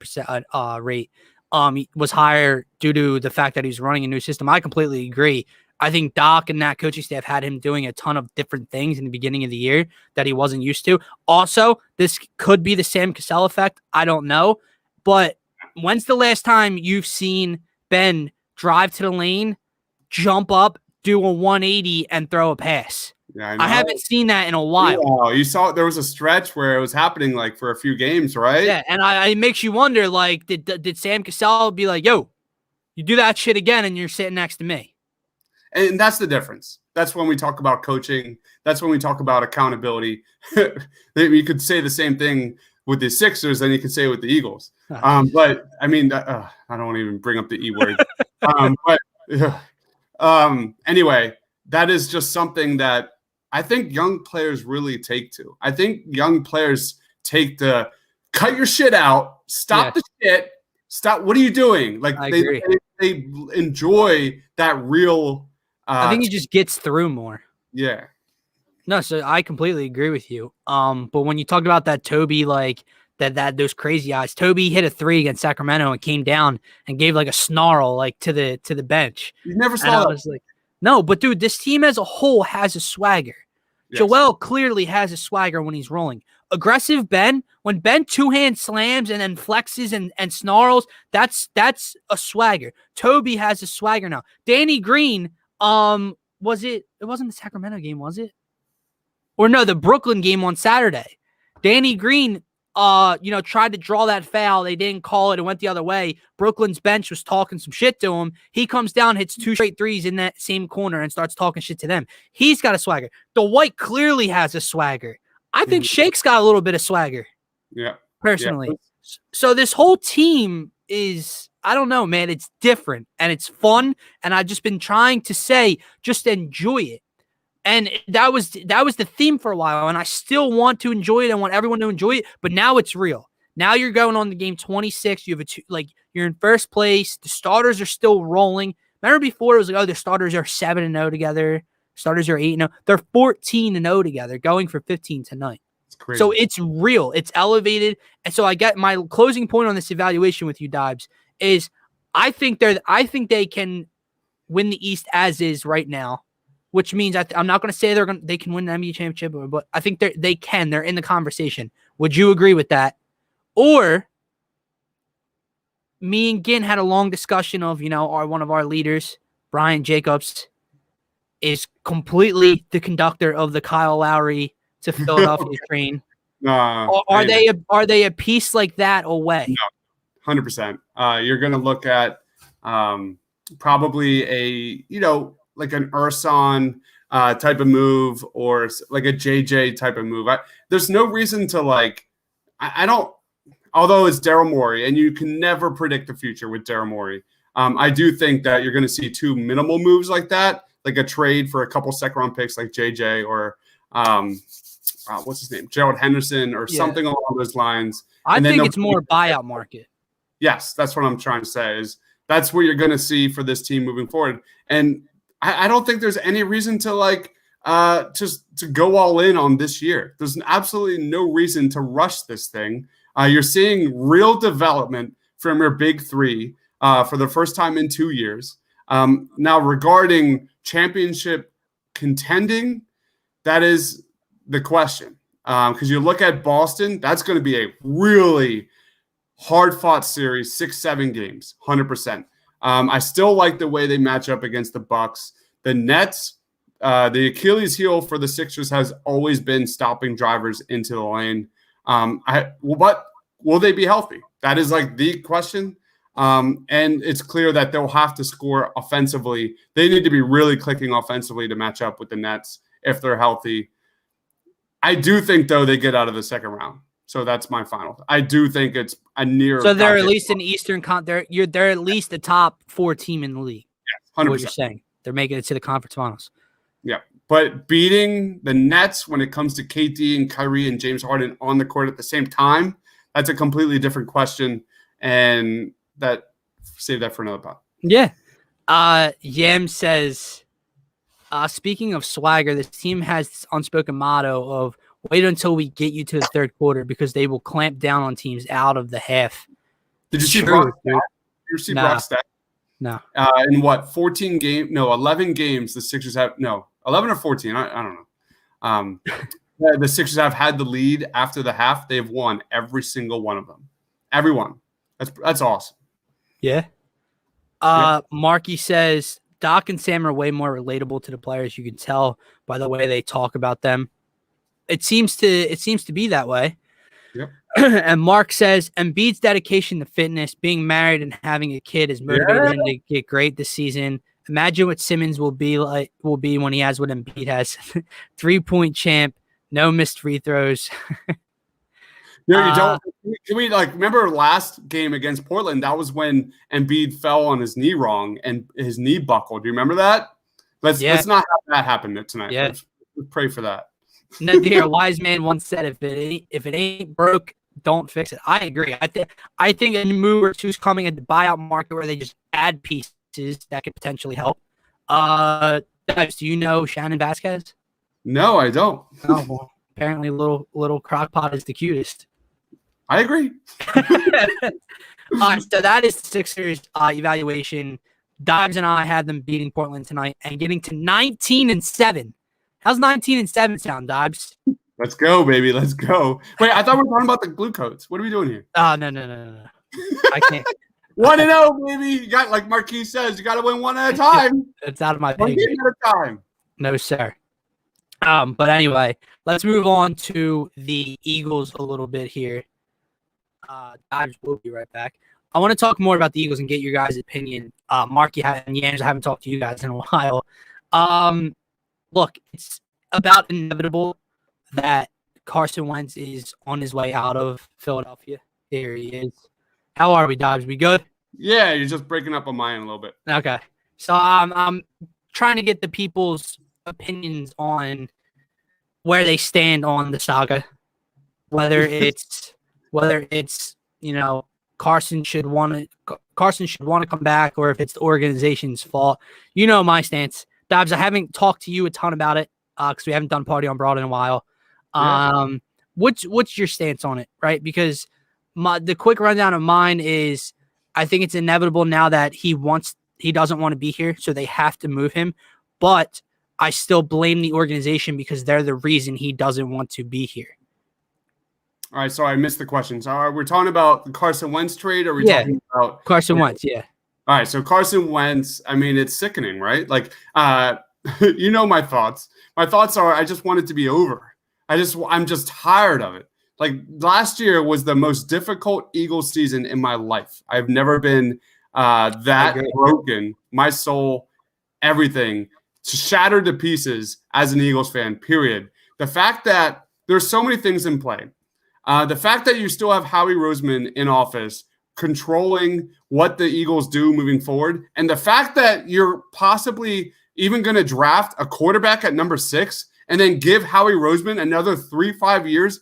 rate was higher due to the fact that he's running a new system. I completely agree. I think Doc and that coaching staff had him doing a ton of different things in the beginning of the year that he wasn't used to. Also, this could be the Sam Cassell effect. I don't know. But when's the last time you've seen Ben drive to the lane, jump up, do a 180, and throw a pass? Yeah, I haven't seen that in a while. Yeah, you saw there was a stretch where it was happening like for a few games, right? Yeah, and it makes you wonder, like, did Sam Cassell be like, yo, you do that shit again and you're sitting next to me? And that's the difference. That's when we talk about coaching. That's when we talk about accountability. You could say the same thing with the Sixers and you could say it with the Eagles. But, I mean, I don't want to even bring up the E word. Anyway, that is just something that I think young players really take to. I think young players take the cut your shit out, stop the shit, stop. What are you doing? Like they enjoy that real. I think he just gets through more. Yeah. No, so I completely agree with you. But when you talked about that Toby, like that those crazy eyes, Toby hit a 3 against Sacramento and came down and gave like a snarl like to the bench. You never saw that. I was like, no, but dude, this team as a whole has a swagger. Yes. Joel clearly has a swagger when he's rolling. Aggressive Ben, when Ben two-hand slams and then flexes and snarls, that's a swagger. Toby has a swagger now. Danny Green, it wasn't the Sacramento game, was it? Or no, the Brooklyn game on Saturday. Danny Green tried to draw that foul. They didn't call it. It went the other way. Brooklyn's bench was talking some shit to him. He comes down, hits 2 straight threes in that same corner and starts talking shit to them. He's got a swagger. Dwight clearly has a swagger. I think Shake's got a little bit of swagger. Yeah. Personally. Yeah. So this whole team is, I don't know, man. It's different and it's fun. And I've just been trying to say, just enjoy it. And that was the theme for a while. And I still want to enjoy it. I want everyone to enjoy it. But now it's real. Now you're going on the game 26. You have you're in first place. The starters are still rolling. Remember before it was like, oh, the starters are 7-0 together. Starters are 8-0. They're 14-0 together, going for 15 tonight. Crazy. So it's real. It's elevated. And so I get my closing point on this evaluation with you, Deibs, is I think they can win the East as is right now, which means I'm not going to say they can win the NBA championship, but I think they can. They're in the conversation. Would you agree with that? Or me and Ginn had a long discussion of, one of our leaders, Brian Jacobs, is completely the conductor of the Kyle Lowry to Philadelphia train. Are they a piece like that away? No, 100%. You're going to look at probably a like an Urson type of move or like a JJ type of move. There's no reason to I don't. Although it's Daryl Morey, and you can never predict the future with Daryl Morey. I do think that you're going to see 2 minimal moves like that, like a trade for a couple second-round picks like JJ or what's his name, Gerald Henderson or something along those lines. I think it's more buyout market. Yes, that's what I'm trying to say. Is that's what you're going to see for this team moving forward. And I don't think there's any reason to just to go all in on this year. There's absolutely no reason to rush this thing. You're seeing real development from your big 3 for the first time in 2 years. Now, regarding championship contending, that is the question. Because you look at Boston, that's going to be a really hard-fought series, 6-7 games, 100%. I still like the way they match up against the Bucks. The Nets, the Achilles heel for the Sixers has always been stopping drivers into the lane. But will they be healthy? That is the question. And it's clear that they'll have to score offensively. They need to be really clicking offensively to match up with the Nets if they're healthy. I do think, though, they get out of the second round. So that's my final. I do think it's a near. So they're at least in Eastern. They're at least the top 4 team in the league. Yeah, 100%. What you're saying? They're making it to the conference finals. Yeah, but beating the Nets when it comes to KD and Kyrie and James Harden on the court at the same time, that's a completely different question, and save that for another pod. Yeah. Yam says, speaking of swagger, this team has this unspoken motto of wait until we get you to the third quarter because they will clamp down on teams out of the half. Did you see Brock's stat? Did you see Brock's stat? No. In what, 11 games the Sixers have – no, 11 or 14. I don't know. The Sixers have had the lead after the half. They've won every single one of them. Every one. That's awesome. Yeah. Marky says Doc and Sam are way more relatable to the players. You can tell by the way they talk about them. It seems to be that way. Yep. And Mark says Embiid's dedication to fitness, being married and having a kid is motivated him to get great this season. Imagine what Simmons will be when he has what Embiid has. 3-point champ, no missed free throws. No, you don't. Can we remember last game against Portland? That was when Embiid fell on his knee wrong and his knee buckled. Do you remember that? Let's not have that happen tonight. Yeah. Let's pray for that. Nadir, a wise man once said, "If it ain't broke, don't fix it." I agree. I think a move or two's coming at the buyout market where they just add pieces that could potentially help. Deibs, do you know Shannon Vasquez? No, I don't. Oh, well, apparently little crockpot is the cutest. I agree. So that is the Sixers evaluation. Deibs and I had them beating Portland tonight and getting to 19-7. How's 19-7 sound, Deibs? Let's go, baby. Let's go. Wait, I thought we were talking about the glue codes. What are we doing here? No. I can't. 1-0, baby. You got, like Marquis says, you got to win one at a time. It's out of my pay grade. One at a time. No, sir. But anyway, let's move on to the Eagles a little bit here. Deibs will be right back. I want to talk more about the Eagles and get your guys' opinion. Marky and Yams, I haven't talked to you guys in a while. Look, it's about inevitable that Carson Wentz is on his way out of Philadelphia. There he is. How are we, Deibs? We good? Yeah, you're just breaking up on my end a little bit. Okay. So I'm trying to get the people's opinions on where they stand on the saga. Whether it's Carson should want to come back, or if it's the organization's fault. You know my stance. Deibs, I haven't talked to you a ton about it because we haven't done Party on Broad in a while. What's your stance on it, right? Because the quick rundown of mine is I think it's inevitable now that he doesn't want to be here, so they have to move him. But I still blame the organization because they're the reason he doesn't want to be here. All right, sorry, I missed the question. So are we talking about the Carson Wentz trade, or are we talking about Carson Wentz? Yeah. All right, so Carson Wentz, I mean, it's sickening, right? Like, you know my thoughts. My thoughts are I just want it to be over. I'm just tired of it. Like, last year was the most difficult Eagles season in my life. I've never been that broken. My soul, everything, shattered to pieces as an Eagles fan, period. The fact that there's so many things in play. The fact that you still have Howie Roseman in office controlling what the Eagles do moving forward, and the fact that you're possibly even going to draft a quarterback at number 6 and then give Howie Roseman another 3-5 years,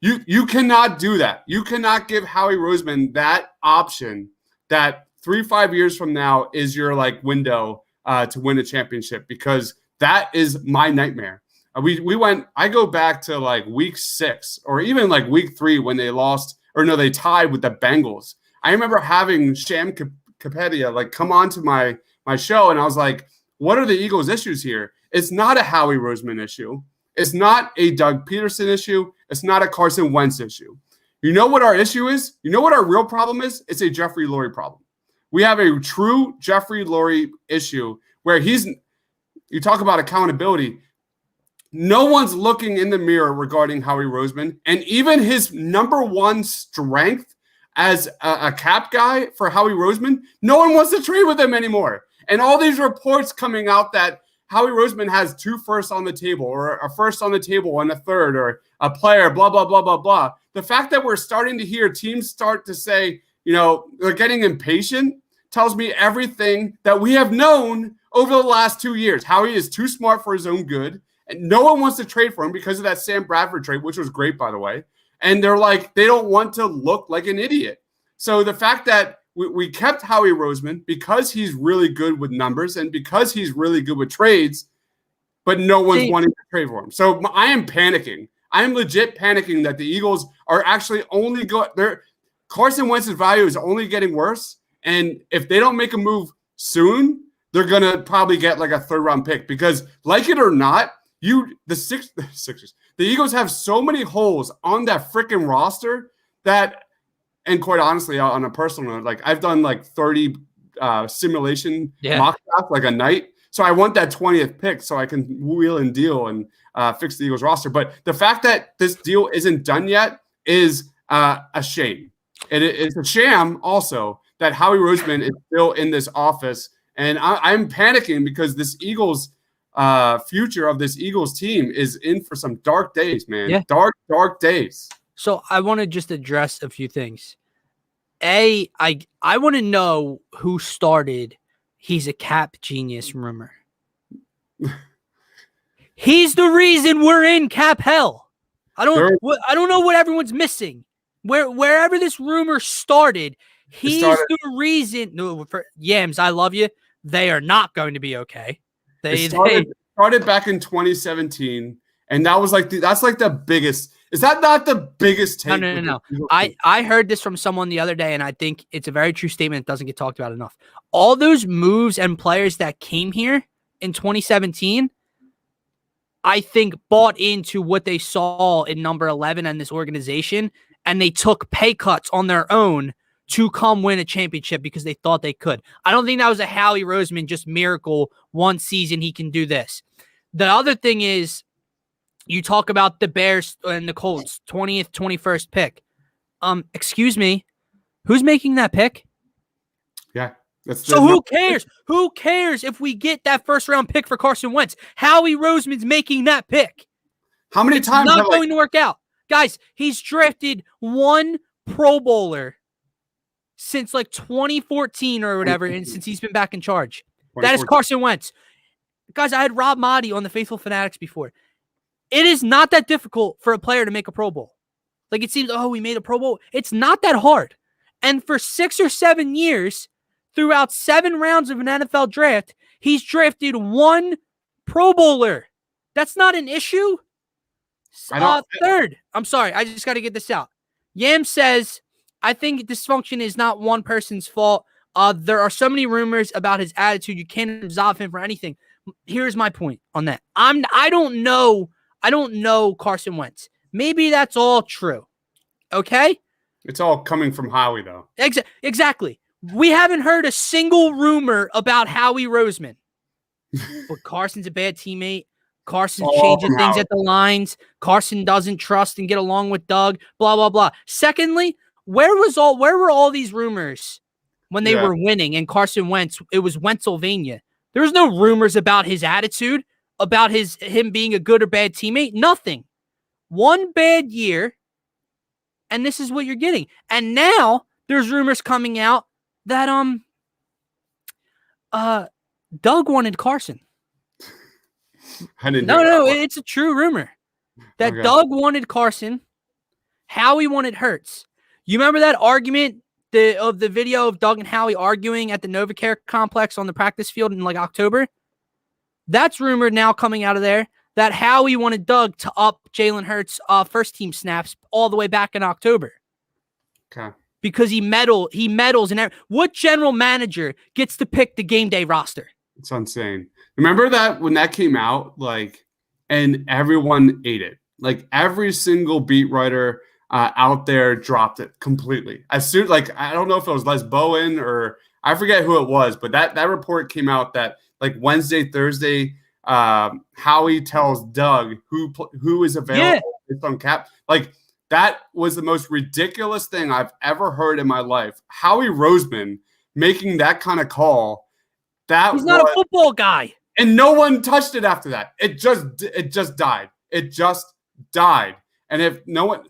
you cannot do that. You cannot give Howie Roseman that option that 3-5 years from now is your window to win a championship, because that is my nightmare. I go back to week 6 or even week 3 when they lost, or no, they tied with the Bengals. I remember having Sham Kapedia come on to my show, and I was like, what are the Eagles' issues here? It's not a Howie Roseman issue. It's not a Doug Peterson issue. It's not a Carson Wentz issue. You know what our issue is? You know what our real problem is? It's a Jeffrey Lurie problem. We have a true Jeffrey Lurie issue where you talk about accountability. No one's looking in the mirror regarding Howie Roseman, and even his number one strength as a cap guy for Howie Roseman, no one wants to trade with him anymore. And all these reports coming out that Howie Roseman has 2 firsts on the table, or a first on the table and a third, or a player, blah, blah, blah, blah, blah. The fact that we're starting to hear teams start to say, they're getting impatient tells me everything that we have known over the last 2 years. Howie is too smart for his own good. And no one wants to trade for him because of that Sam Bradford trade, which was great, by the way. And they're they don't want to look like an idiot. So the fact that we kept Howie Roseman because he's really good with numbers and because he's really good with trades, but no one's wanting to trade for him. So I am panicking. I am legit panicking that the Eagles are actually only Carson Wentz's value is only getting worse. And if they don't make a move soon, they're going to probably get a 3rd-round pick, because like it or not, the Sixers, the Eagles have so many holes on that freaking roster that, and quite honestly, on a personal note, I've done 30 simulation mock drafts a night. So I want that 20th pick so I can wheel and deal and fix the Eagles roster. But the fact that this deal isn't done yet is a shame. It's a sham also that Howie Roseman is still in this office. And I'm panicking because this Eagles future of this Eagles team is in for some dark days, man. Yeah. Dark days. So I want to just address a few things. I want to know who started he's a cap genius rumor. He's the reason we're in cap hell. I don't know what everyone's missing. Wherever this rumor started, he's the reason. No, for Yams, I love you. They are not going to be okay. They started back in 2017, and that was that's the biggest. Is that not the biggest take? No. I heard this from someone the other day, and I think it's a very true statement that doesn't get talked about enough. All those moves and players that came here in 2017, I think bought into what they saw in number 11 and this organization, and they took pay cuts on their own to come win a championship because they thought they could. I don't think that was a Howie Roseman just miracle. One season he can do this. The other thing is, you talk about the Bears and the Colts, 20th, 21st pick. Excuse me, who's making that pick? Yeah. So who cares? Who cares if we get that first round pick for Carson Wentz? Howie Roseman's making that pick. How many times? Not going to work out. Guys, he's drafted one Pro Bowler since like 2014 or whatever, and since he's been back in charge. That is Carson Wentz. Guys, I had Rob Motti on the Faithful Fanatics before. It is not that difficult for a player to make a Pro Bowl. Like it seems, we made a Pro Bowl. It's not that hard. And for 6 or 7 years, throughout 7 rounds of an NFL draft, he's drafted one Pro Bowler. That's not an issue. Third, I'm sorry, I just got to get this out. Yam says, I think dysfunction is not one person's fault. There are so many rumors about his attitude. You can't absolve him for anything. Here's my point on that. I don't know Carson Wentz. Maybe that's all true. Okay? It's all coming from Howie, though. Exactly. We haven't heard a single rumor about Howie Roseman. But Carson's a bad teammate. Carson's changing things at the lines. Carson doesn't trust and get along with Doug. Blah, blah, blah. Secondly, where were all these rumors when they were winning and Carson Wentz? It was Wentzylvania. There was no rumors about his attitude, about him being a good or bad teammate. Nothing. One bad year, and this is what you're getting. And now there's rumors coming out that Doug wanted Carson. No, it's a true rumor that Doug wanted Carson. Howie wanted Hurts. You remember that argument of the video of Doug and Howie arguing at the NovaCare complex on the practice field in like October? That's rumored now coming out of there that Howie wanted Doug to up Jalen Hurts' first team snaps all the way back in October. Okay. Because he meddles and what general manager gets to pick the game day roster? It's insane. Remember that when that came out, and everyone ate it. Like every single beat writer out there dropped it completely. As soon, I don't know if it was Les Bowen or I forget who it was, but that report came out that Wednesday, Thursday, Howie tells Doug who is available based on cap. That was the most ridiculous thing I've ever heard in my life. Howie Roseman making that kind of call. He's not a football guy. And no one touched it after that. It just died. It just died. And if no one,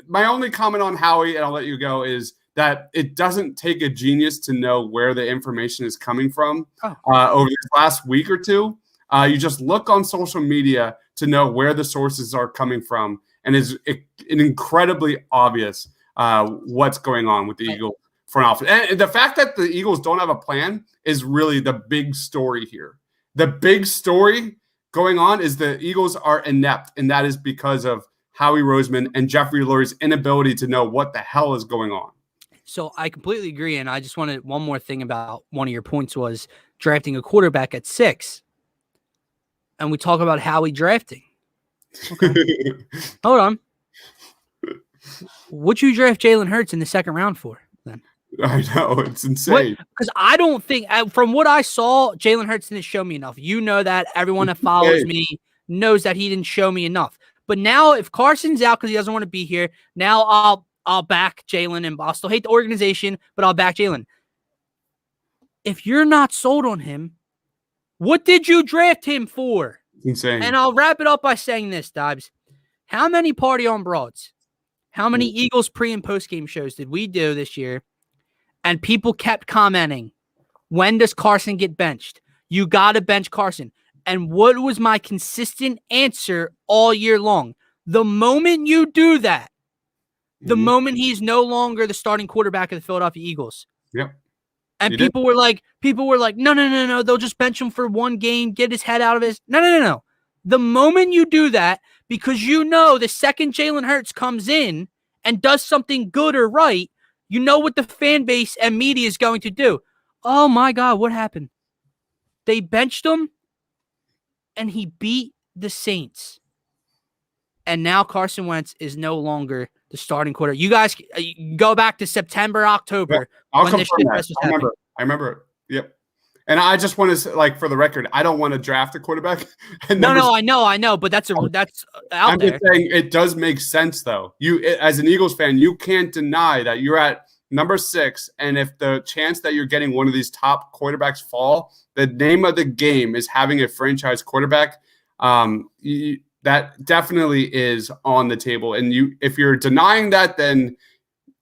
my only comment on Howie, and I'll let you go, is that it doesn't take a genius to know where the information is coming from. Over this last week or two, you just look on social media to know where the sources are coming from, and it's incredibly obvious what's going on with the Eagles front office. And the fact that the Eagles don't have a plan is really the big story here. The big story going on is the Eagles are inept, and that is because of Howie Roseman and Jeffrey Lurie's inability to know what the hell is going on. So I completely agree, and I just wanted one more thing about one of your points was drafting a quarterback at 6. And we talk about Howie drafting. Okay. Hold on. What'd you draft Jalen Hurts in the second round for then? I know, it's insane. Because I don't think, from what I saw, Jalen Hurts didn't show me enough. You know that. Everyone that follows me knows that he didn't show me enough. But now, if Carson's out because he doesn't want to be here, now I'll back Jalen, and I'll still hate the organization, but I'll back Jalen. If you're not sold on him, what did you draft him for? It's insane. And I'll wrap it up by saying this, Deibs. How many Party on Broads? How many Eagles pre- and post-game shows did we do this year? And people kept commenting, when does Carson get benched? You got to bench Carson. And what was my consistent answer all year long? The moment you do that, the moment he's no longer the starting quarterback of the Philadelphia Eagles. Yep. And people were like, no. They'll just bench him for one game, get his head out of his. No. The moment you do that, because you know the second Jalen Hurts comes in and does something good or right, you know what the fan base and media is going to do. Oh, my God, what happened? They benched him, and he beat the Saints. And now Carson Wentz is no longer the starting quarter. You guys go back to September, October. I'll confirm that. I remember it. Yep. And I just want to like for the record, I don't want to draft a quarterback. No, I know, but that's out I'm there. just saying it does make sense though. As an Eagles fan, you can't deny that you're at number 6, and if the chance that you're getting one of these top quarterbacks fall, the name of the game is having a franchise quarterback. That definitely is on the table, and if you're denying that, then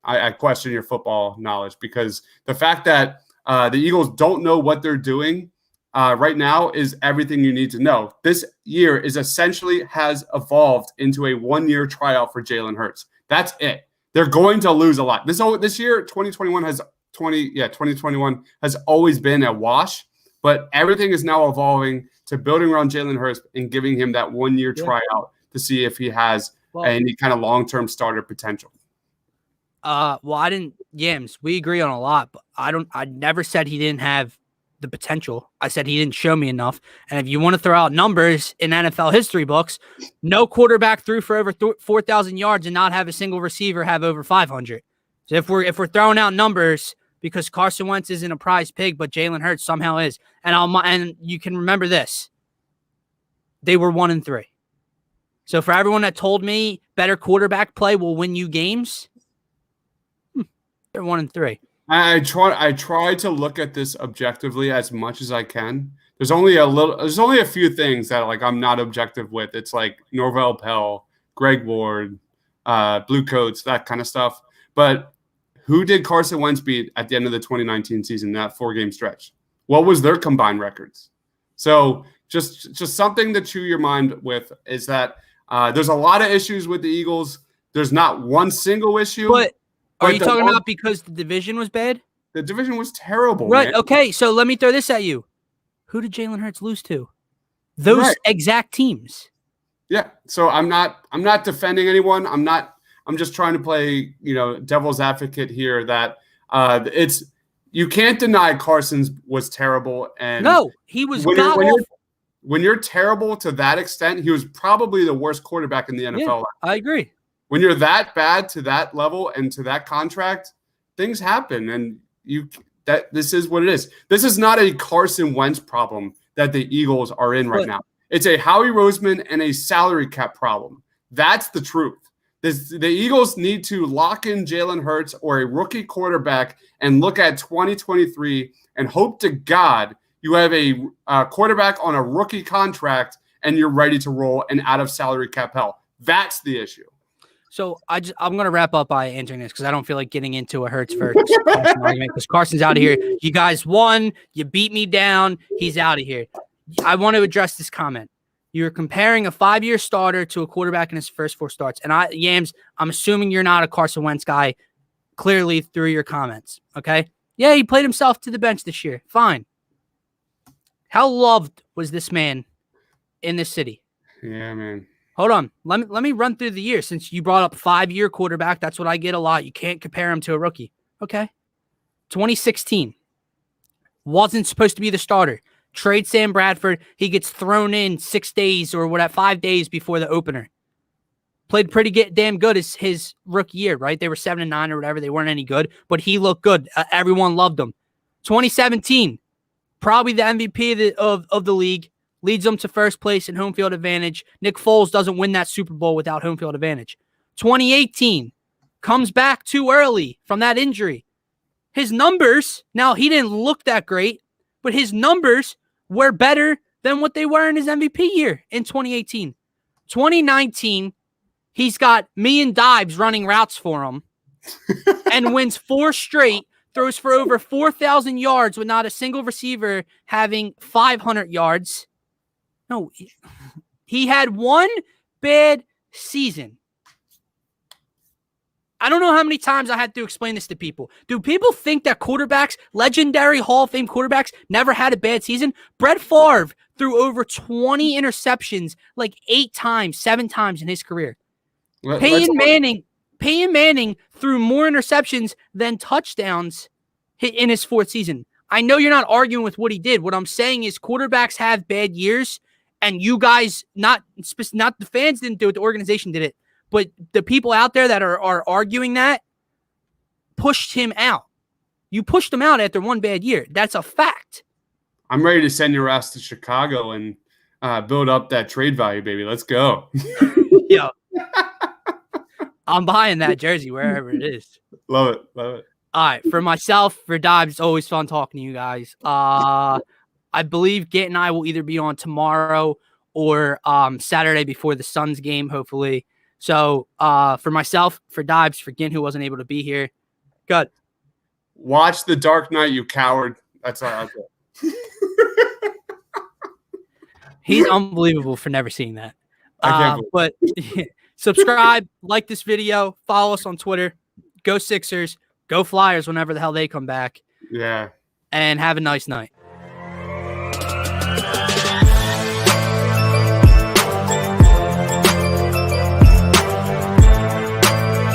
I question your football knowledge, because the fact that the Eagles don't know what they're doing right now is everything you need to know. This year has evolved into a 1-year tryout for Jalen Hurts. That's it. They're going to lose a lot. This year, 2021 has always been a wash, but everything is now evolving to building around Jalen Hurts and giving him that 1-year tryout to see if he has any kind of long-term starter potential. Yams, we agree on a lot, but I never said he didn't have the potential. I said he didn't show me enough. And if you want to throw out numbers in NFL history books, no quarterback threw for over 4,000 yards and not have a single receiver have over 500. So if we're throwing out numbers, because Carson Wentz isn't a prize pig, but Jalen Hurts somehow is. And you can remember this. They were 1-3. So for everyone that told me better quarterback play will win you games, they're 1-3. I try to look at this objectively as much as I can. There's only a few things that like I'm not objective with. It's like Norvell Pell, Greg Ward, Blue Coats, that kind of stuff. But who did Carson Wentz beat at the end of the 2019 season, that 4-game stretch? What was their combined records? So just something to chew your mind with is that there's a lot of issues with the Eagles. There's not one single issue. But are you talking about because the division was bad? The division was terrible, right? Man. Okay, so let me throw this at you. Who did Jalen Hurts lose to? Those exact teams. Yeah. So I'm not defending anyone. I'm just trying to play, devil's advocate here that you can't deny Carson's was terrible. And no, he was when you're terrible to that extent, he was probably the worst quarterback in the NFL. Yeah, I agree. When you're that bad to that level and to that contract, things happen, and this is what it is. This is not a Carson Wentz problem that the Eagles are in right now. It's a Howie Roseman and a salary cap problem. That's the truth. The Eagles need to lock in Jalen Hurts or a rookie quarterback and look at 2023 and hope to God you have a quarterback on a rookie contract and you're ready to roll and out of salary cap hell. That's the issue. So I'm going to wrap up by answering this because I don't feel like getting into a Hurts versus Carson argument because Carson's out of here. You guys won. You beat me down. He's out of here. I want to address this comment. You're comparing a 5-year starter to a quarterback in his first 4 starts. And Yams, I'm assuming you're not a Carson Wentz guy clearly through your comments. Okay? Yeah, he played himself to the bench this year. Fine. How loved was this man in this city? Yeah, man. Hold on. Let me run through the years since you brought up 5-year quarterback. That's what I get a lot. You can't compare him to a rookie. Okay. 2016. Wasn't supposed to be the starter. Trade Sam Bradford. He gets thrown in 6 days or 5 days before the opener. Played pretty damn good as his rookie year, right? They were 7-9 or whatever. They weren't any good, but he looked good. Everyone loved him. 2017. Probably the MVP of the league. Leads them to first place in home field advantage. Nick Foles doesn't win that Super Bowl without home field advantage. 2018, comes back too early from that injury. His numbers, now he didn't look that great, but his numbers were better than what they were in his MVP year in 2018. 2019, he's got me and Deibs running routes for him and wins 4 straight, throws for over 4,000 yards with not a single receiver having 500 yards. No, he had 1 bad season. I don't know how many times I had to explain this to people. Do people think that quarterbacks, legendary Hall of Fame quarterbacks, never had a bad season? Brett Favre threw over 20 interceptions like 8 times, 7 times in his career. Peyton Manning threw more interceptions than touchdowns in his 4th season. I know you're not arguing with what he did. What I'm saying is quarterbacks have bad years. And you guys, not the fans didn't do it, the organization did it. But the people out there that are arguing that pushed him out. You pushed him out after 1 bad year. That's a fact. I'm ready to send your ass to Chicago and build up that trade value, baby. Let's go. Yo, I'm buying that jersey wherever it is. Love it. Love it. All right. For myself, for Deibs, it's always fun talking to you guys. I believe Gant and I will either be on tomorrow or Saturday before the Suns game, hopefully. So for myself, for Deibs, for Gant, who wasn't able to be here, good. Watch The Dark Knight, you coward. That's all I say. He's unbelievable for never seeing that. I can't But subscribe, like this video, follow us on Twitter. Go Sixers, go Flyers whenever the hell they come back. Yeah. And have a nice night.